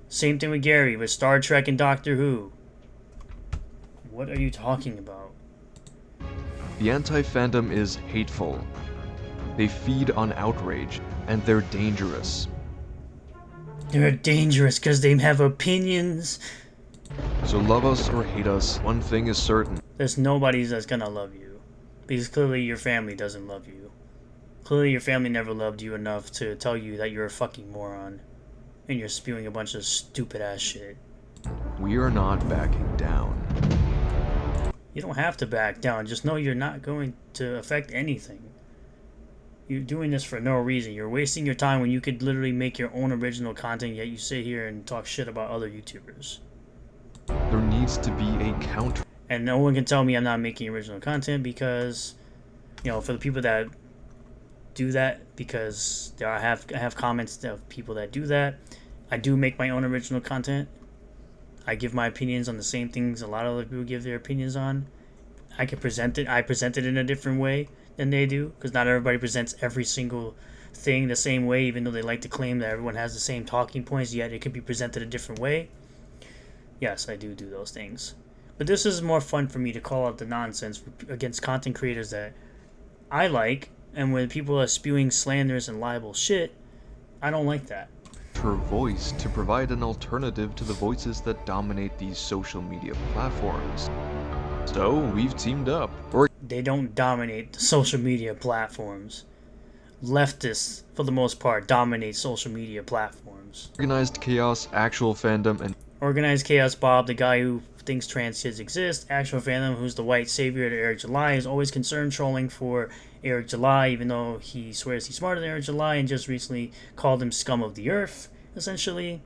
Same thing with Gary, with Star Trek and Doctor Who. What are you talking about? The anti-fandom is hateful. They feed on outrage, and they're dangerous. They're dangerous because they have opinions. So love us or hate us, one thing is certain. There's nobody that's gonna love you. Because clearly your family doesn't love you. Clearly your family never loved you enough to tell you that you're a fucking moron. And you're spewing a bunch of stupid ass shit. We are not backing down. You don't have to back down. Just know you're not going to affect anything. You're doing this for no reason. You're wasting your time when you could literally make your own original content, yet you sit here and talk shit about other YouTubers. There needs to be a counter. And no one can tell me I'm not making original content because, you know, for the people that do that, because I have comments of people that do that. I do make my own original content. I give my opinions on the same things a lot of other people give their opinions on. I can present it. I present it in a different way than they do, because not everybody presents every single thing the same way, even though they like to claim that everyone has the same talking points, yet it can be presented a different way. Yes, I do those things. But this is more fun for me to call out the nonsense against content creators that I like, and when people are spewing slanders and libel shit, I don't like that. Her voice to provide an alternative to the voices that dominate these social media platforms. So we've teamed up. They don't dominate the social media platforms. Leftists, for the most part, dominate social media platforms. Organized Chaos, Actual Fandom, and Organized Chaos Bob, the guy who thinks trans kids exist. Actual Fandom, who's the white savior to Eric July, is always concerned trolling for Eric July, even though he swears he's smarter than Eric July, and just recently called him scum of the earth, essentially.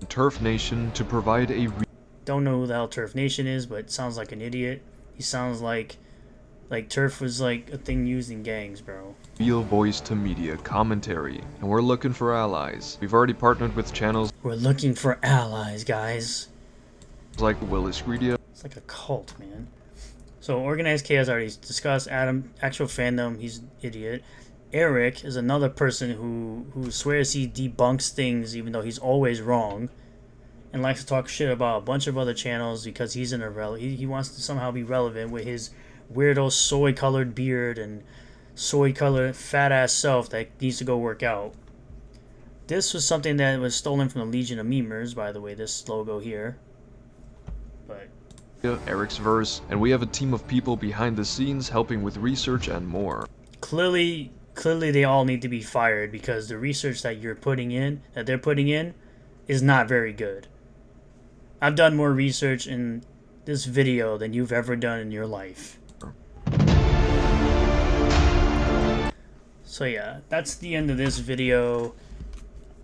Turf Nation to provide a don't know who the hell Turf Nation is, but sounds like an idiot. He sounds like turf was like a thing used in gangs, bro. real voice to media commentary, and we're looking for allies. We've already partnered with channels. We're looking for allies, guys. Like Willis Greedia. It's like a cult, man. So Organized Chaos already discussed. Adam, actual fandom, he's an idiot. Eric is another person who swears he debunks things even though he's always wrong, and likes to talk shit about a bunch of other channels because he's in a he wants to somehow be relevant with his weirdo soy-colored beard and soy-colored fat-ass self that needs to go work out. This was something that was stolen from the Legion of Memers, by the way, this logo here. But Eric's verse, and we have a team of people behind the scenes helping with research and more. Clearly they all need to be fired because the research that they're putting in is not very good. I've done more research in this video than you've ever done in your life. So yeah, that's the end of this video.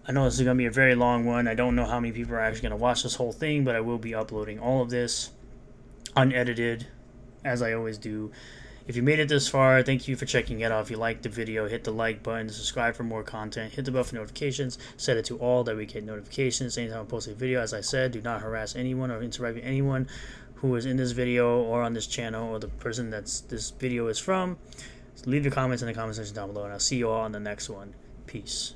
I know this is going to be a very long one. I don't know how many people are actually going to watch this whole thing, but I will be uploading all of this unedited, as I always do. If you made it this far, thank you for checking it out. If you liked the video, hit the like button, subscribe for more content, hit the bell for notifications, set it to all that we get notifications anytime I post a video. As I said, do not harass anyone or interact with anyone who is in this video or on this channel or the person that's this video is from. So leave your comments in the comment section down below, and I'll see you all on the next one. Peace.